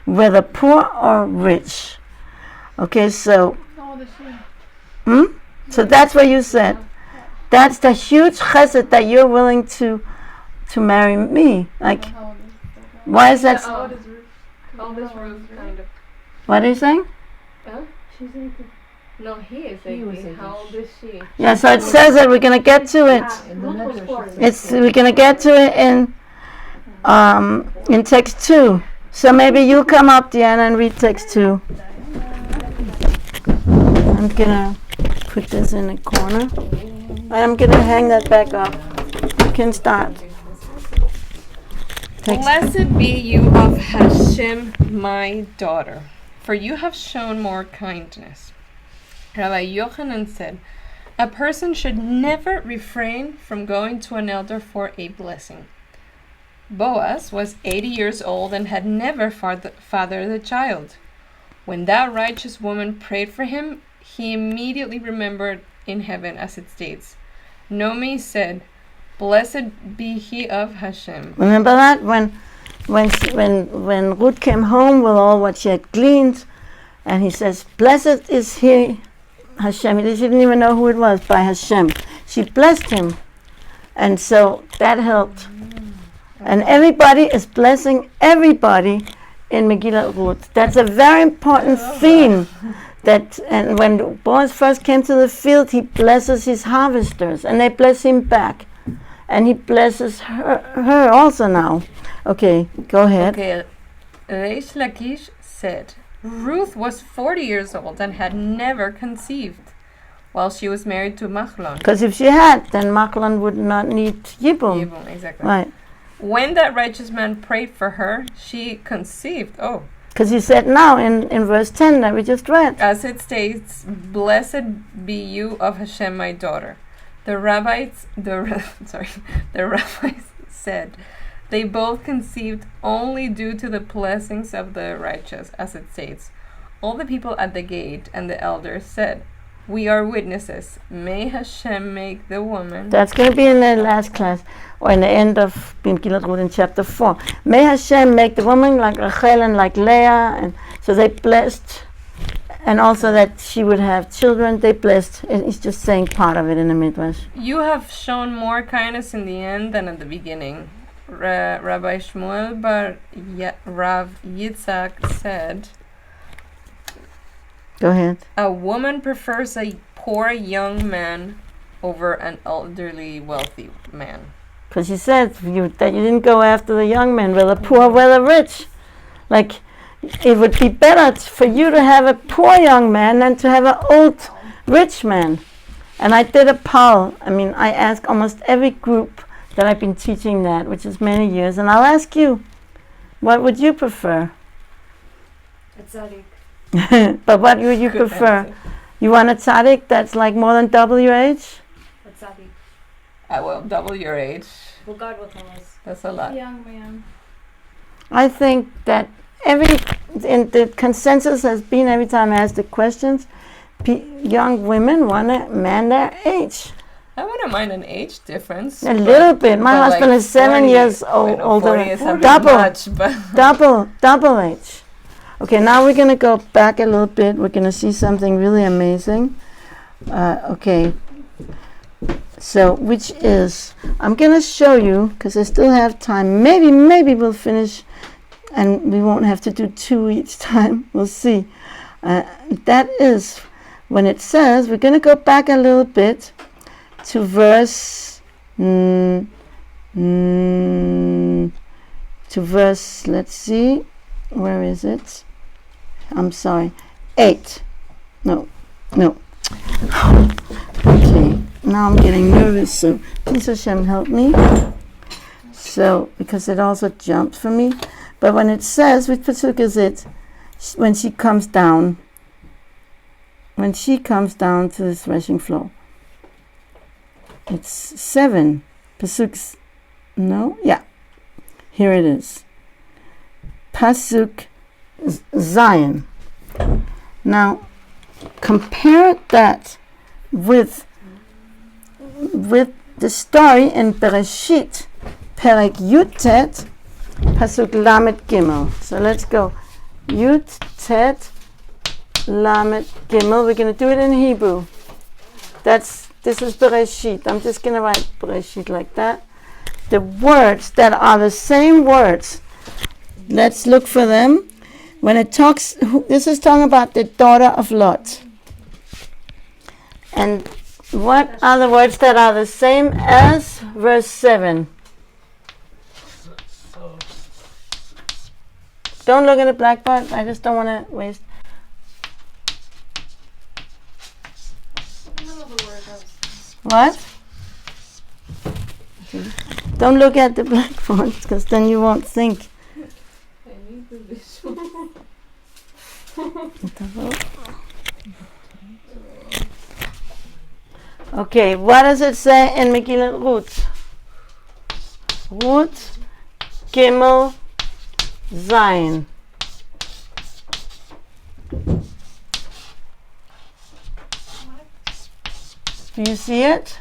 whether poor or rich. Okay, so so that's what you said. That's the huge chesed that you're willing to marry me. Like, why is that? How old is Ruth? How old is Ruth, kind of? What are you saying? Huh? She's 18. No, he is He was 18. How old is she? Yeah, so it says that we're gonna get to it. In the Midreshet. We're gonna get to it in text 2. So maybe you come up, Deanna, and read text 2. I'm gonna put this in the corner. I'm gonna hang that back up. You can start. Text. Blessed be you of Hashem, my daughter, for you have shown more kindness. Rabbi Yochanan said, a person should never refrain from going to an elder for a blessing. Boaz was 80 years old and had never fathered a child. When that righteous woman prayed for him, he immediately remembered in heaven, as it states. Nomi said, blessed be he of Hashem. Remember that when Ruth came home with all what she had gleaned, and he says, "Blessed is he, Hashem." He didn't even know who it was by Hashem. She blessed him, and so that helped. And everybody is blessing everybody in Megillat Ruth. That's a very important theme. And when Boaz first came to the field, he blesses his harvesters, and they bless him back. And he blesses her also now. Okay, go ahead. Okay, Reish Lakish said, Ruth was 40 years old and had never conceived while she was married to Machlon. Because if she had, then Machlon would not need Yibum. Yibum, exactly. Right. When that righteous man prayed for her, she conceived. Oh. Because he said now in verse 10 that we just read. As it states, blessed be you of Hashem, my daughter. The rabbis said they both conceived only due to the blessings of the righteous, as it states. All the people at the gate and the elders said, we are witnesses. May Hashem make the woman. That's going to be in the last class, or in the end of Megillat Ruth in chapter 4. May Hashem make the woman like Rachel and like Leah, and so they blessed, and also that she would have children. They blessed. It's just saying part of it in the Midrash. You have shown more kindness in the end than at the beginning. Rabbi Shmuel bar Rav Yitzhak said, go ahead. a woman prefers a poor young man over an elderly wealthy man. Because he said that you didn't go after the young men, whether poor, whether rich. Like, it would be better for you to have a poor young man than to have an old rich man. And I did a poll. I asked almost every group that I've been teaching that, which is many years, and I'll ask you, what would you prefer? A tzaddik. But what would you prefer? Answer. You want a tzaddik that's like more than double your age? A tzaddik. Well, double your age. Well, God will tell us. That's a lot. Young man. I think that the consensus has been every time I ask the questions, young women want a man their age. I wouldn't mind an age difference. A little bit. My husband is 7 years older. 40 is a bit Double. much, but Double age. Okay, now we're going to go back a little bit. We're going to see something really amazing. Okay. So, which is, I'm going to show you, because I still have time. Maybe we'll finish, and we won't have to do 2 each time. We'll see. That is when it says, we're going to go back a little bit to verse, let's see, where is it? I'm sorry, 8. No. Okay, now I'm getting nervous, so please Hashem help me. So, because it also jumps for me. But when it says, which pasuk is it? When she comes down to the threshing floor. It's 7 pasuks. No? Yeah. Here it is. Pasuk Zion. Now, compare that with the story in Bereshit, Perek Yutet, Pasuk Lamed Gimel. So let's go. Yutet Lamed Gimel. We're going to do it in Hebrew. That's this is Bereshit. I'm just going to write Bereshit like that. The words that are the same words, let's look for them. When it talks, this is talking about the daughter of Lot. And what are the words that are the same as verse 7? Don't look at the black part. I just don't want to waste. What? Don't look at the black fonts, because then you won't think. I need the visual. Okay, what does it say in Megillat Ruth? Ruth, Gimel, Zayin. Do you see it?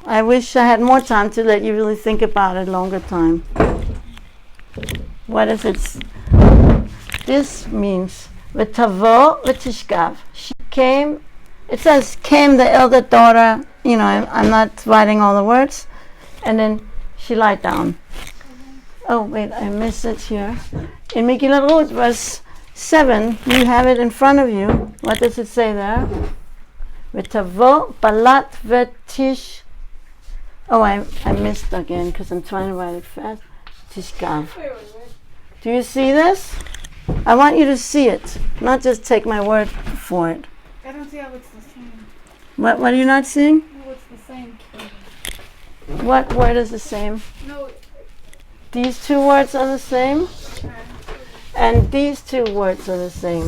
I wish I had more time to let you really think about it, longer time. What is it? This means v'tavo v'tishkav. She came. It says came the elder daughter. You know, I'm not writing all the words. And then she lied down. Oh wait, I missed it here. In Megillat Ruth, verse 7, you have it in front of you. What does it say there? V'tavo balat v'tish. Oh, I missed again because I'm trying to write it fast. Tishkav. Do you see this? I want you to see it, not just take my word for it. I don't see how it's the same. What are you not seeing? No, it's the same. What word is the same? No, These two words are the same, and these two words are the same.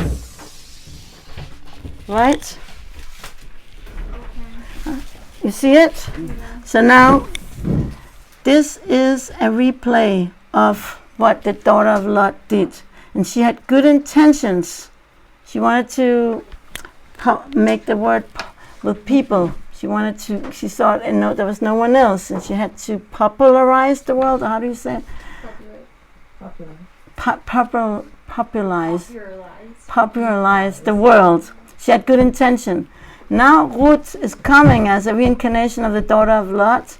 Right? You see it? So now, this is a replay of what the daughter of Lot did. And she had good intentions. She wanted to make the word with people. She thought there was no one else, and she had to popularize the world. How do you say it? Popularize the world. She had good intention. Now Ruth is coming as a reincarnation of the daughter of Lot,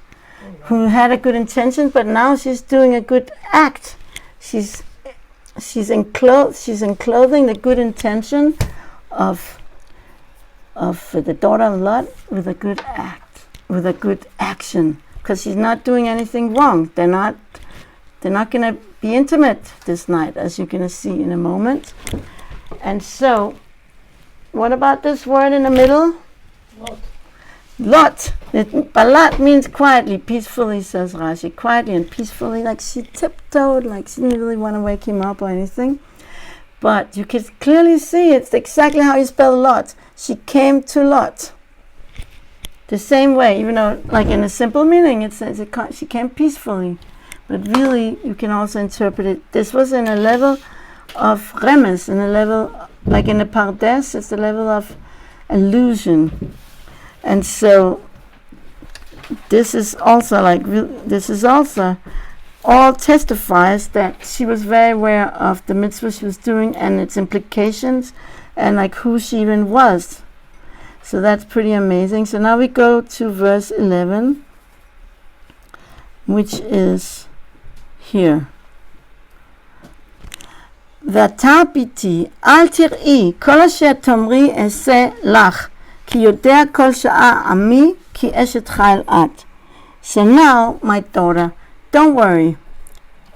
who had a good intention, but now she's doing a good act. She's enclothing the good intention of the daughter of Lot with a good act, with a good action, because she's not doing anything wrong. They're not going to be intimate this night, as you're going to see in a moment. And so, what about this word in the middle? Lot. Balat means quietly, peacefully, says Rashi. Quietly and peacefully, like she tiptoed, like she didn't really want to wake him up or anything. But you can clearly see it's exactly how you spell Lot. She came to Lot. The same way, even though, like in a simple meaning, it says she came peacefully. But really, you can also interpret it. This was in a level of remes, in a level, like in the Pardes, it's a level of illusion. And so, this is also all testifies that she was very aware of the mitzvah she was doing and its implications and like who she even was. So that's pretty amazing. So now we go to verse 11, which is here. ועתה ביתי, אל תראי, כל אשר תאמרי אעשה לך, כי יודע כל שעה עמי, כי אשת חיל את. So now, my daughter, don't worry.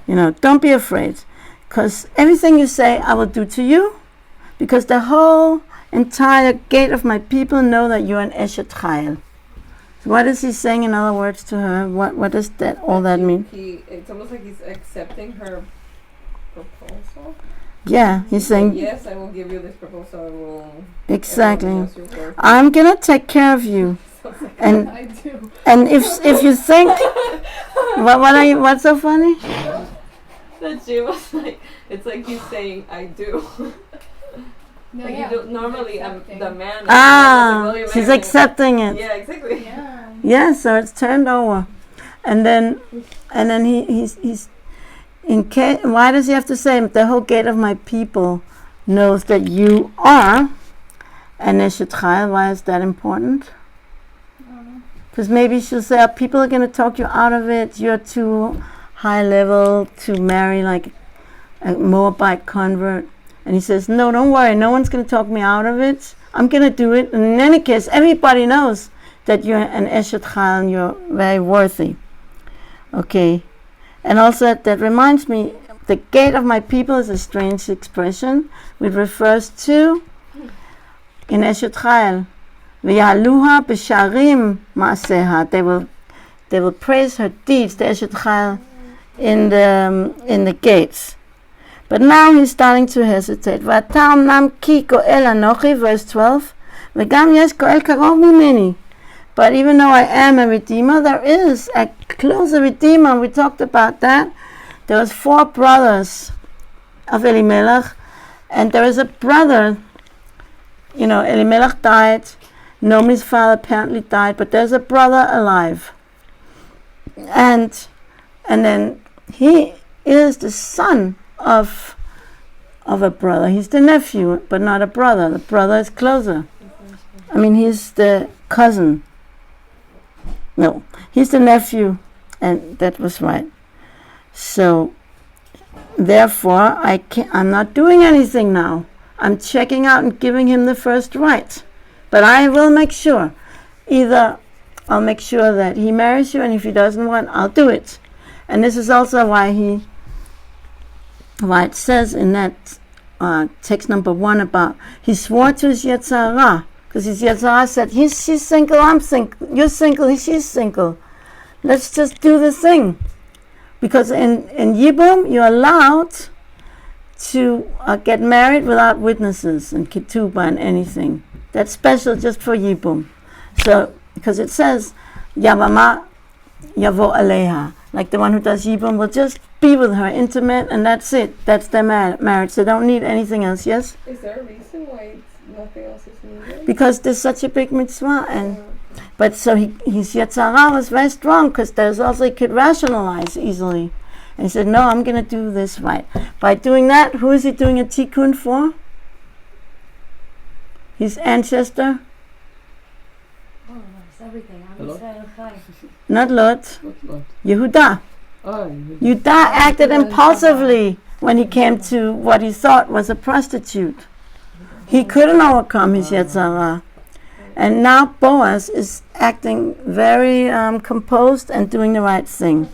Don't be afraid. Because everything you say, I will do to you. Because the whole entire gate of my people know that you're an Eshet Chayil. What is he saying in other words to her? What does all that mean? It's almost like he's accepting her proposal. Yeah, he's saying, yes, I will give you this proposal. I will. Exactly. I'm gonna take care of you. And I do. And if you think, what's so funny? That she was like, it's like he's saying, I do. No, like yeah, you do, normally the man. She's accepting it. Yeah, exactly. Yeah. Yeah, so it's turned over, and then he's in case. Why does he have to say the whole gate of my people knows that you are And Eshet Chayil, why is that important? Because maybe she'll say, people are going to talk you out of it. You're too high level to marry like a Moabite convert. And he says, no, don't worry. No one's going to talk me out of it. I'm going to do it. And in any case, everybody knows that you're an Eshet Chayil and you're very worthy. Okay. And also that reminds me, the gate of my people is a strange expression, which refers to, in Eshet Chayil, V'yaluha b'sharim ma'aseha. They will praise her deeds, the Eshet Chayil, in the gates. But now he's starting to hesitate. V'atam nam ki go'el anochi, verse 12. V'gam yesh go'el karov mimeni. But even though I am a redeemer, there is a closer redeemer. We talked about that. There was 4 brothers of Elimelech, and there is a brother. Elimelech died. Naomi's father apparently died, but there's a brother alive. And then he is the son of a brother. He's the nephew, but not a brother. The brother is closer. He's the cousin. No, he's the nephew, and that was right. So, therefore, I'm not doing anything now. I'm checking out and giving him the first right. But I will make sure. Either I'll make sure that he marries you, and if he doesn't want, I'll do it. And this is also why it says in that text number 1 about he swore to his Yetzirah, because his Yetzirah said, she's single, I'm single, you're single, she's single. Let's just do the thing. Because in Yibum, you're allowed to get married without witnesses and ketubah and anything. That's special just for Yibum. So, because it says, Yavama Yavo Aleha. Like the one who does Yibum will just be with her, intimate, and that's it. That's their marriage. They don't need anything else, yes? Is there a reason why nothing else is needed? Because there's such a big mitzvah. But so his Yetzirah was very strong, because there's also, he could rationalize easily. And he said, no, I'm going to do this right. By doing that, who is he doing a tikkun for? His ancestor? Oh, that's everything. I'm Israel Chai. Not Lot. Lot. Yehuda. Yehuda acted impulsively when he came to what he thought was a prostitute. He couldn't overcome his Yetzirah. And now Boaz is acting very composed and doing the right thing.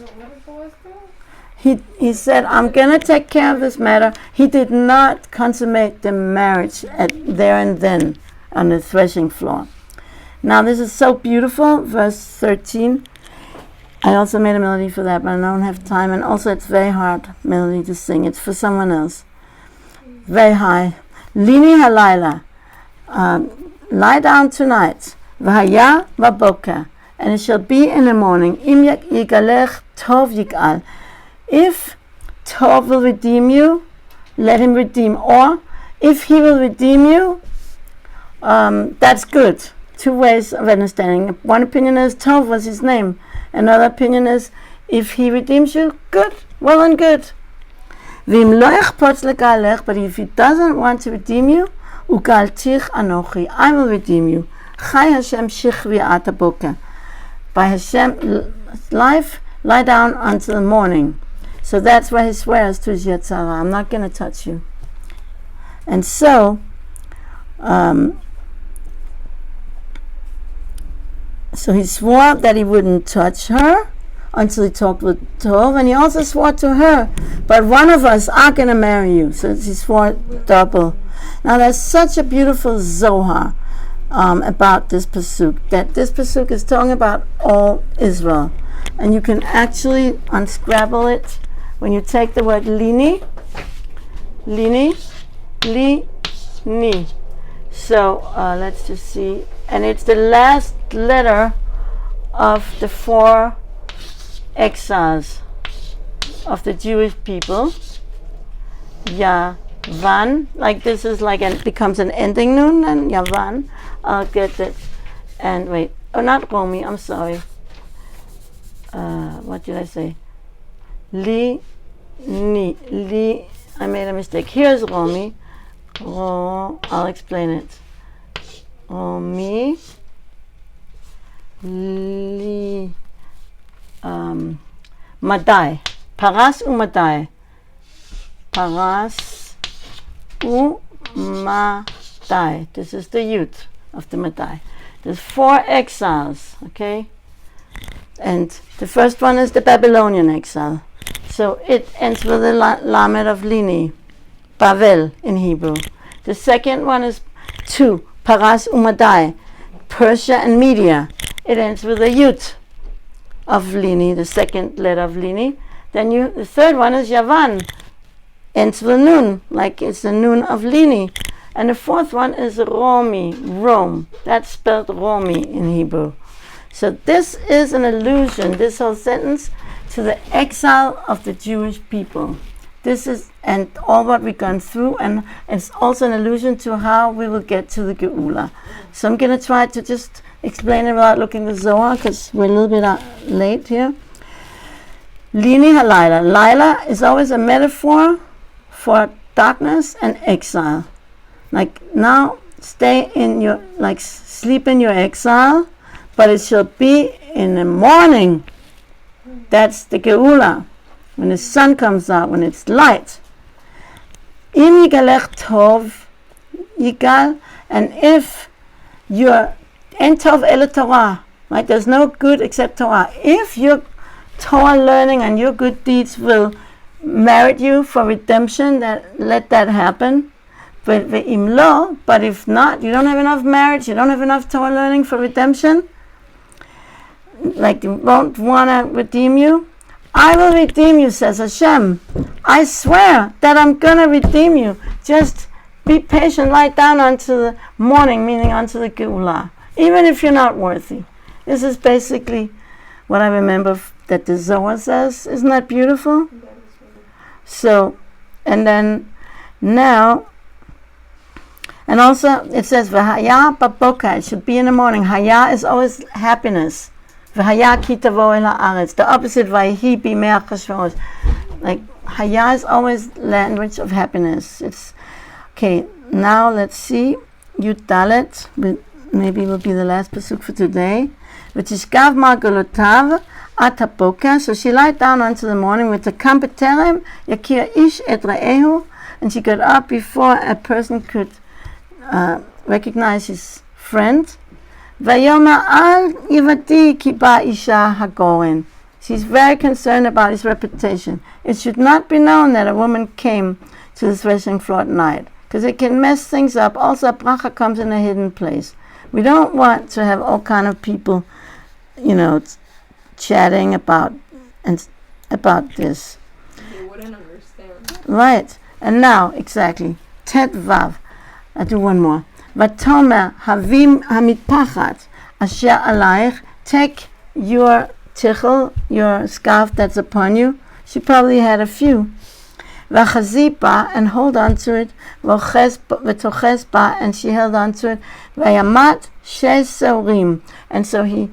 He said, I'm going to take care of this matter. He did not consummate the marriage there and then on the threshing floor. Now this is so beautiful, verse 13. I also made a melody for that, but I don't have time. And also it's very hard melody to sing. It's for someone else. Very high. Lini halayla. Lie down tonight. V'haya v'boka. And it shall be in the morning. Im yigalech tov yik'al. If Tov will redeem you, let him redeem. Or, if he will redeem you, that's good. 2 ways of understanding. One opinion is Tov was his name. Another opinion is, if he redeems you, good, well and good. But if he doesn't want to redeem you, ugaltich anochi, I will redeem you. Chai Hashem shichvi ataboka. By Hashem's life, lie down until morning. So that's why he swears to his Yetzirah, I'm not going to touch you. And so, so he swore that he wouldn't touch her until he talked with Tov, and he also swore to her, but one of us are going to marry you. So he swore double. Now there's such a beautiful Zohar about this pasuk, that this pasuk is talking about all Israel. And you can actually unscrabble it when you take the word lini, li, ni. So let's just see. And it's the last letter of the 4 exiles of the Jewish people. Yavan, like this is like it becomes an ending nun, and Yavan. I'll get it. And wait, not Romi, I'm sorry. What did I say? Li, I made a mistake. Here's Romi. I'll explain it. Romi, Li, Madai. Paras umadai. Paras umadai. This is the youth of the Madai. There's 4 exiles, okay? And the first one is the Babylonian exile. So it ends with the Lamed of Lini, Bavel in Hebrew. The second one is 2, Paras umadai, Persia and Media. It ends with the Yud of Lini, the second letter of Lini. Then the third one is Yavan, ends with Nun, like it's the Nun of Lini. And the fourth one is Romi, Rome. That's spelled Romi in Hebrew. So this is an allusion, this whole sentence, to the exile of the Jewish people. This is, and all what we've gone through, and it's also an allusion to how we will get to the Geula. So I'm going to try to just explain it without looking at the Zohar, because we're a little bit late here. Lini halayla. Laila is always a metaphor for darkness and exile. Like now, sleep in your exile, but it shall be in the morning. That's the Geula. When the sun comes out, when it's light. Im yigalech tov, yigal, and if you're en tov ele Torah, right? There's no good except Torah. If your Torah learning and your good deeds will merit you for redemption, let that happen. But if not, you don't have enough merit, you don't have enough Torah learning for redemption, like they won't want to redeem you, I will redeem you, says Hashem. I swear that I'm going to redeem you. Just be patient, lie down unto the morning, meaning unto the Geula, even if you're not worthy. This is basically what I remember that the Zohar says. Isn't that beautiful? So, and then now, and also it says, V'haya baboka, it should be in the morning. Haya is always happiness. V'haya ki tavo el haaretz. The opposite, V'hi b'mei hachashverosh. Like, Haya is always language of happiness. It's, okay, now let's see. Yud Dalet, maybe will be the last pasuk for today. V'tishkav margolotav at haboka. So she lied down unto the morning with the kampeterem, yakir ish et re'ehu. And she got up before a person could recognize his friend. Vayoma al yivati kiba isha hagoren. She's very concerned about his reputation. It should not be known that a woman came to the threshing floor at night, because it can mess things up. Also, Bracha comes in a hidden place. We don't want to have all kind of people, chatting about this. You wouldn't understand. Right. And now, exactly. Tet Vav. I do one more. Vatomer havim hamitpachat asher alaych. Take your tichel, your scarf that's upon you. She probably had a few. Vachazipa, and hold on to it. V'tochespa, and she held on to it. Vayamat shesorim, and so he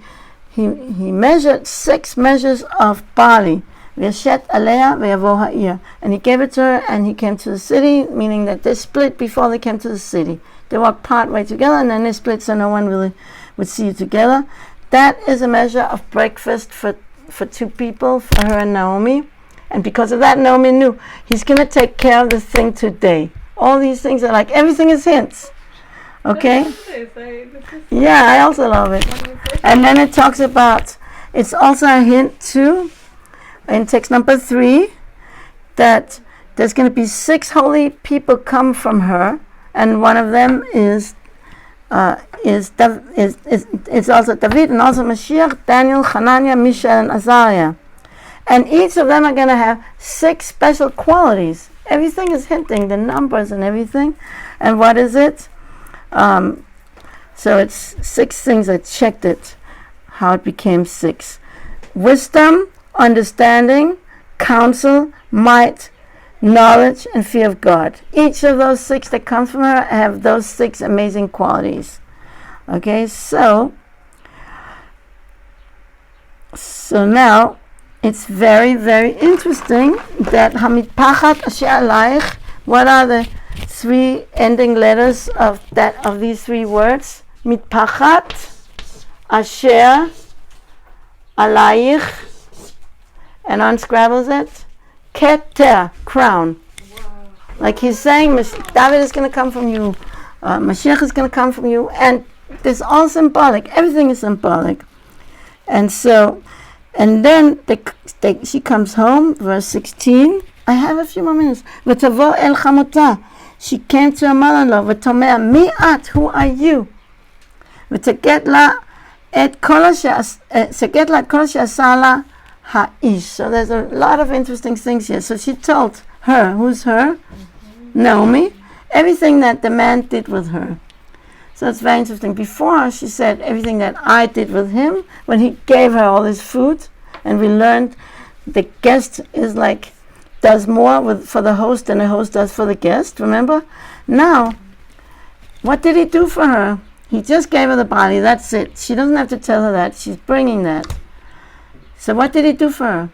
measured 6 measures of barley. V'yashet alea v'yavo ha'ir, and he gave it to her, and he came to the city, meaning that they split before they came to the city. They walked part way together, and then they split, so no one really would see you together. That is a measure of breakfast for 2 people, for her and Naomi. And because of that, Naomi knew he's going to take care of the thing today. All these things are like, everything is hints. Okay? Yeah, I also love it. And then it talks about, it's also a hint too, in text number 3, that there's going to be 6 holy people come from her, and one of them is also David, and also Mashiach, Daniel, Hananiah, Mishael, and Azariah. And each of them are going to have 6 special qualities. Everything is hinting, the numbers and everything. And what is it? So it's 6 things. I checked it, how it became 6. Wisdom, understanding, counsel, might, knowledge, and fear of God. Each of those 6 that comes from her have those 6 amazing qualities. Okay, so now it's very, very interesting that Hamitpachat Asher Alaich, what are the 3 ending letters of these 3 words? mitpachat asher alayich, and unscrabbles it, keter, crown. Like he's saying, David is going to come from you, Mashiach is going to come from you, and it's all symbolic. Everything is symbolic. And so, and then she comes home, verse 16. I have a few more minutes. V'tavo el chamota. She came to her mother-in-law. V'tomea, mi at, who are you? V'teget la et kol asher asa la ha'ish. So there's a lot of interesting things here. So she told her, who's her? Naomi, everything that the man did with her. So it's very interesting. Before, she said everything that I did with him when he gave her all his food, and we learned the guest is like does more for the host than the host does for the guest. Remember? Now, what did he do for her? He just gave her the body. That's it. She doesn't have to tell her that. She's bringing that. So what did he do for her?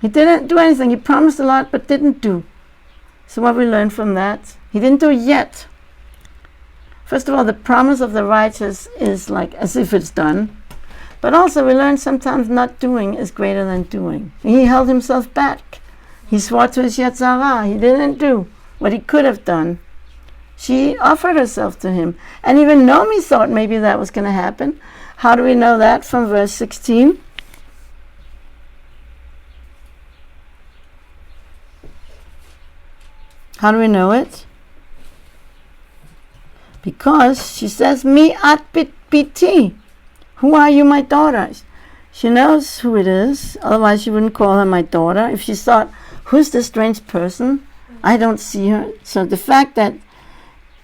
He didn't do anything. He promised a lot, but didn't do. So what we learn from that? He didn't do yet. First of all, the promise of the righteous is like as if it's done. But also we learn sometimes not doing is greater than doing. He held himself back. He swore to his Yetzirah. He didn't do what he could have done. She offered herself to him. And even Naomi thought maybe that was going to happen. How do we know that? From verse 16. How do we know it? Because she says, Mi at biti. Who are you, my daughter? She knows who it is. Otherwise she wouldn't call her my daughter. If she thought, who's this strange person? I don't see her. So the fact that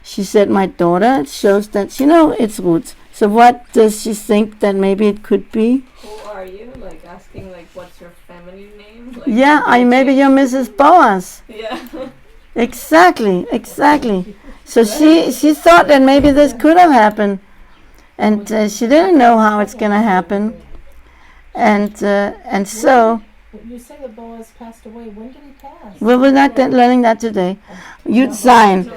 she said my daughter shows that she knows it's Ruth. So what does she think that maybe it could be? Who are you? Like asking, like, what's your feminine name? Like, yeah, maybe you're Mrs. Boaz. Yeah. Exactly. So she thought that maybe this could have happened, and she didn't know how it's going to happen, and so. You say that Boaz passed away. When did he pass? Well, we're not learning that today. Yud Zayin.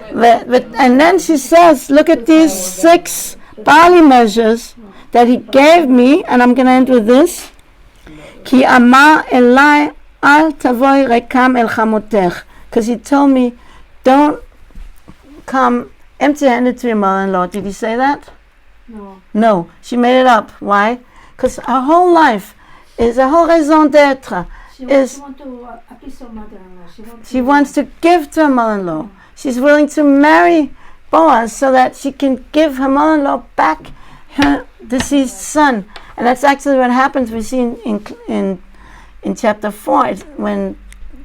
And then she says, look at these 6 barley measures that he gave me, and I'm going to end with this. Ki amar elai al tavoi rekam el chamotech. Because he told me, don't come empty-handed to your mother-in-law. Did he say that? No. She made it up. Why? Because her whole life is a whole raison d'etre. She wants to give to her mother-in-law. She's willing to marry Boaz so that she can give her mother-in-law back her deceased son. And that's actually what happens. We see in chapter 4, when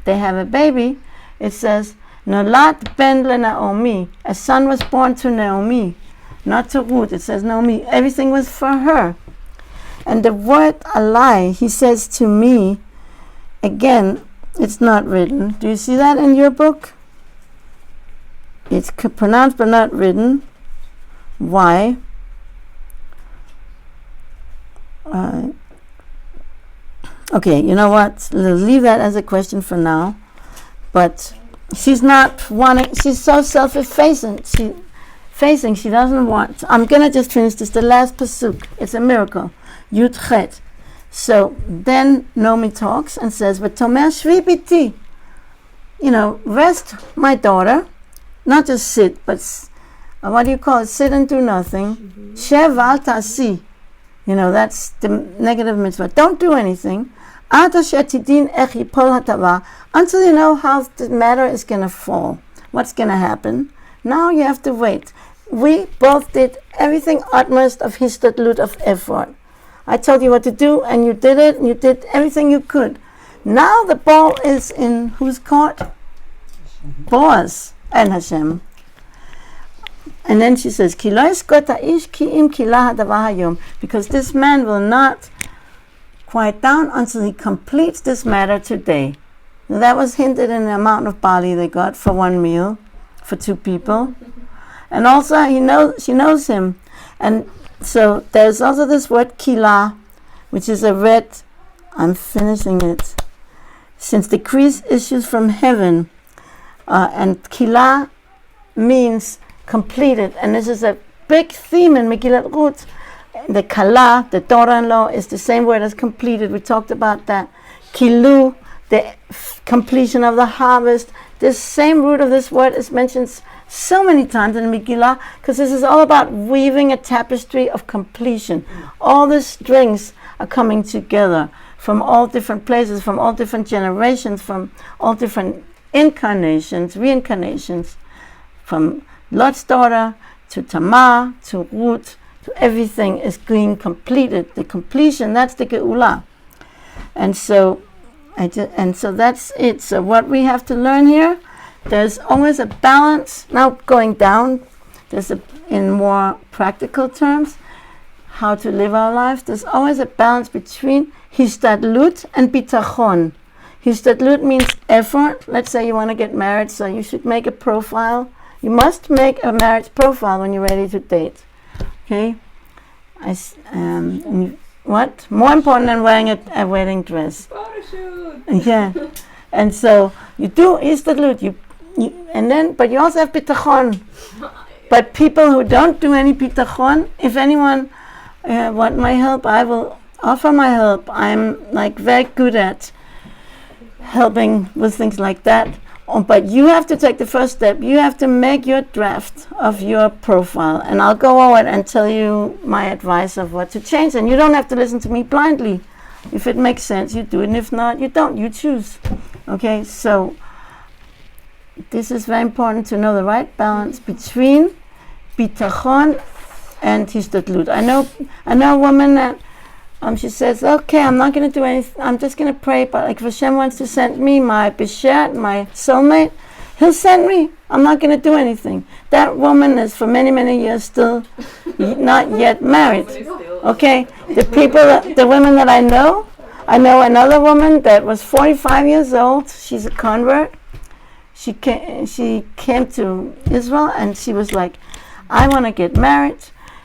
they have a baby. It says, Nolat ben leNaomi. A son was born to Naomi, not to Ruth. It says Naomi. Everything was for her. And the word alai, he says to me, again, it's not written. Do you see that in your book? It's pronounced but not written. Why? Okay, you know what? Let's leave that as a question for now. But she's not wanting, she's so self-effacing. She doesn't want. I'm going to just finish this, the last pasuk. It's a miracle. Midreshet. So then Naomi talks and says, V'tomer shvi biti. Rest, my daughter. Not just sit, but what do you call it? Sit and do nothing. Shev al ta'asi. That's the negative mitzvah. Don't do anything. Until you know how the matter is going to fall. What's going to happen. Now you have to wait. We both did everything utmost of histadlut, of effort. I told you what to do, and you did it, and you did everything you could. Now the ball is in whose court? Boaz and Hashem. And then she says, because this man will not quiet down until he completes this matter today. Now, that was hinted in the amount of barley they got for one meal, for 2 people. And also she knows him. And so there's also this word kila, which is a red, I'm finishing it, since decrees issues from heaven. And kila means completed, and this is a big theme in Megillat Ruth. The kala, the daughter-in-law, is the same word as completed. We talked about that. Kilu, the completion of the harvest. This same root of this word is mentioned so many times in Megillah, because this is all about weaving a tapestry of completion. All the strings are coming together from all different places, from all different generations, from all different incarnations, reincarnations, from Lot's daughter to Tamar to Ruth, to everything is being completed. The completion, that's the Geula. And so that's it. So what we have to learn here, there's always a balance. Now going down, in more practical terms, how to live our lives, there's always a balance between histadlut and bitachon. Histadlut means effort. Let's say you want to get married, so you should make a profile. You must make a marriage profile when you're ready to date. Okay? What? More important than wearing a wedding dress. Photo shoot. Yeah. And so you do histadlut, but you also have bitachon. But people who don't do any bitachon, if anyone want my help, I will offer my help. I'm very good at helping with things like that. But you have to take the first step. You have to make your draft of your profile, and I'll go over and tell you my advice of what to change. And you don't have to listen to me blindly. If it makes sense, you do it, and if not, you don't. You choose. Okay, so this is very important to know the right balance between bitachon and histadlut. I know a woman that she says, okay, I'm not going to do anything. I'm just going to pray. But if Hashem wants to send me my bishet, my soulmate, He'll send me. I'm not going to do anything. That woman is for many, many years still not yet married. Okay, the women that I know another woman that was 45 years old. She's a convert. She came to Israel and she was like, I want to get married.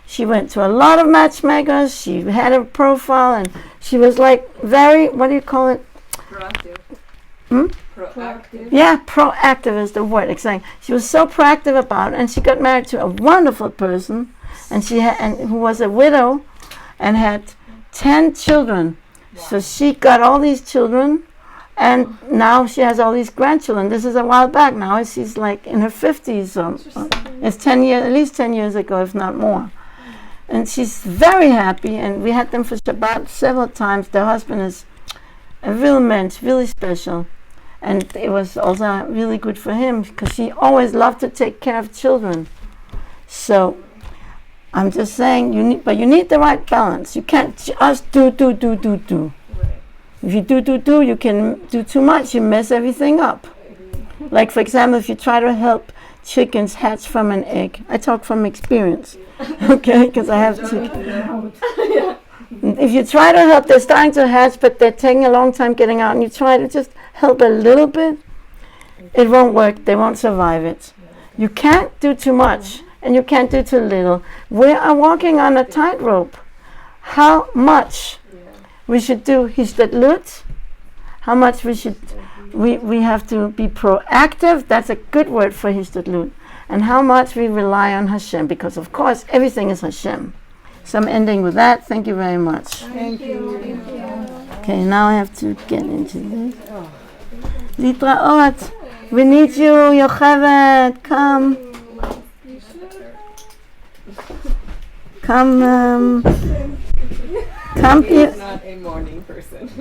She went to a lot of matchmakers. She had a profile, and she was very, what do you call it? Proactive. Proactive. Yeah, proactive is the word. Exactly. She was so proactive about it, and she got married to a wonderful person, and who was a widow, and had 10 children. Wow. So she got all these children, and now she has all these grandchildren. This is a while back now. She's in her 50s. So it's 10 years, at least 10 years ago, if not more. And she's very happy, and we had them for Shabbat several times. Their husband is a real mensch, really special. And it was also really good for him, because he always loved to take care of children. So I'm just saying, you need the right balance. You can't just do. If you do, you can do too much. You mess everything up. Like, for example, if you try to help chickens hatch from an egg. I talk from experience, okay, because I have to. If you try to help, they're starting to hatch, but they're taking a long time getting out, and you try to just help a little bit, it won't work. They won't survive it. You can't do too much, and you can't do too little. We are walking on a tightrope. How much we should do histadlut, how much we have to be proactive. That's a good word for histadlut. And how much we rely on Hashem, because of course everything is Hashem. So I'm ending with that. Thank you very much. Thank you. Okay, now I have to get into this. Litraot. We need you, Yocheved. Come. Come. Come. He's not a morning person.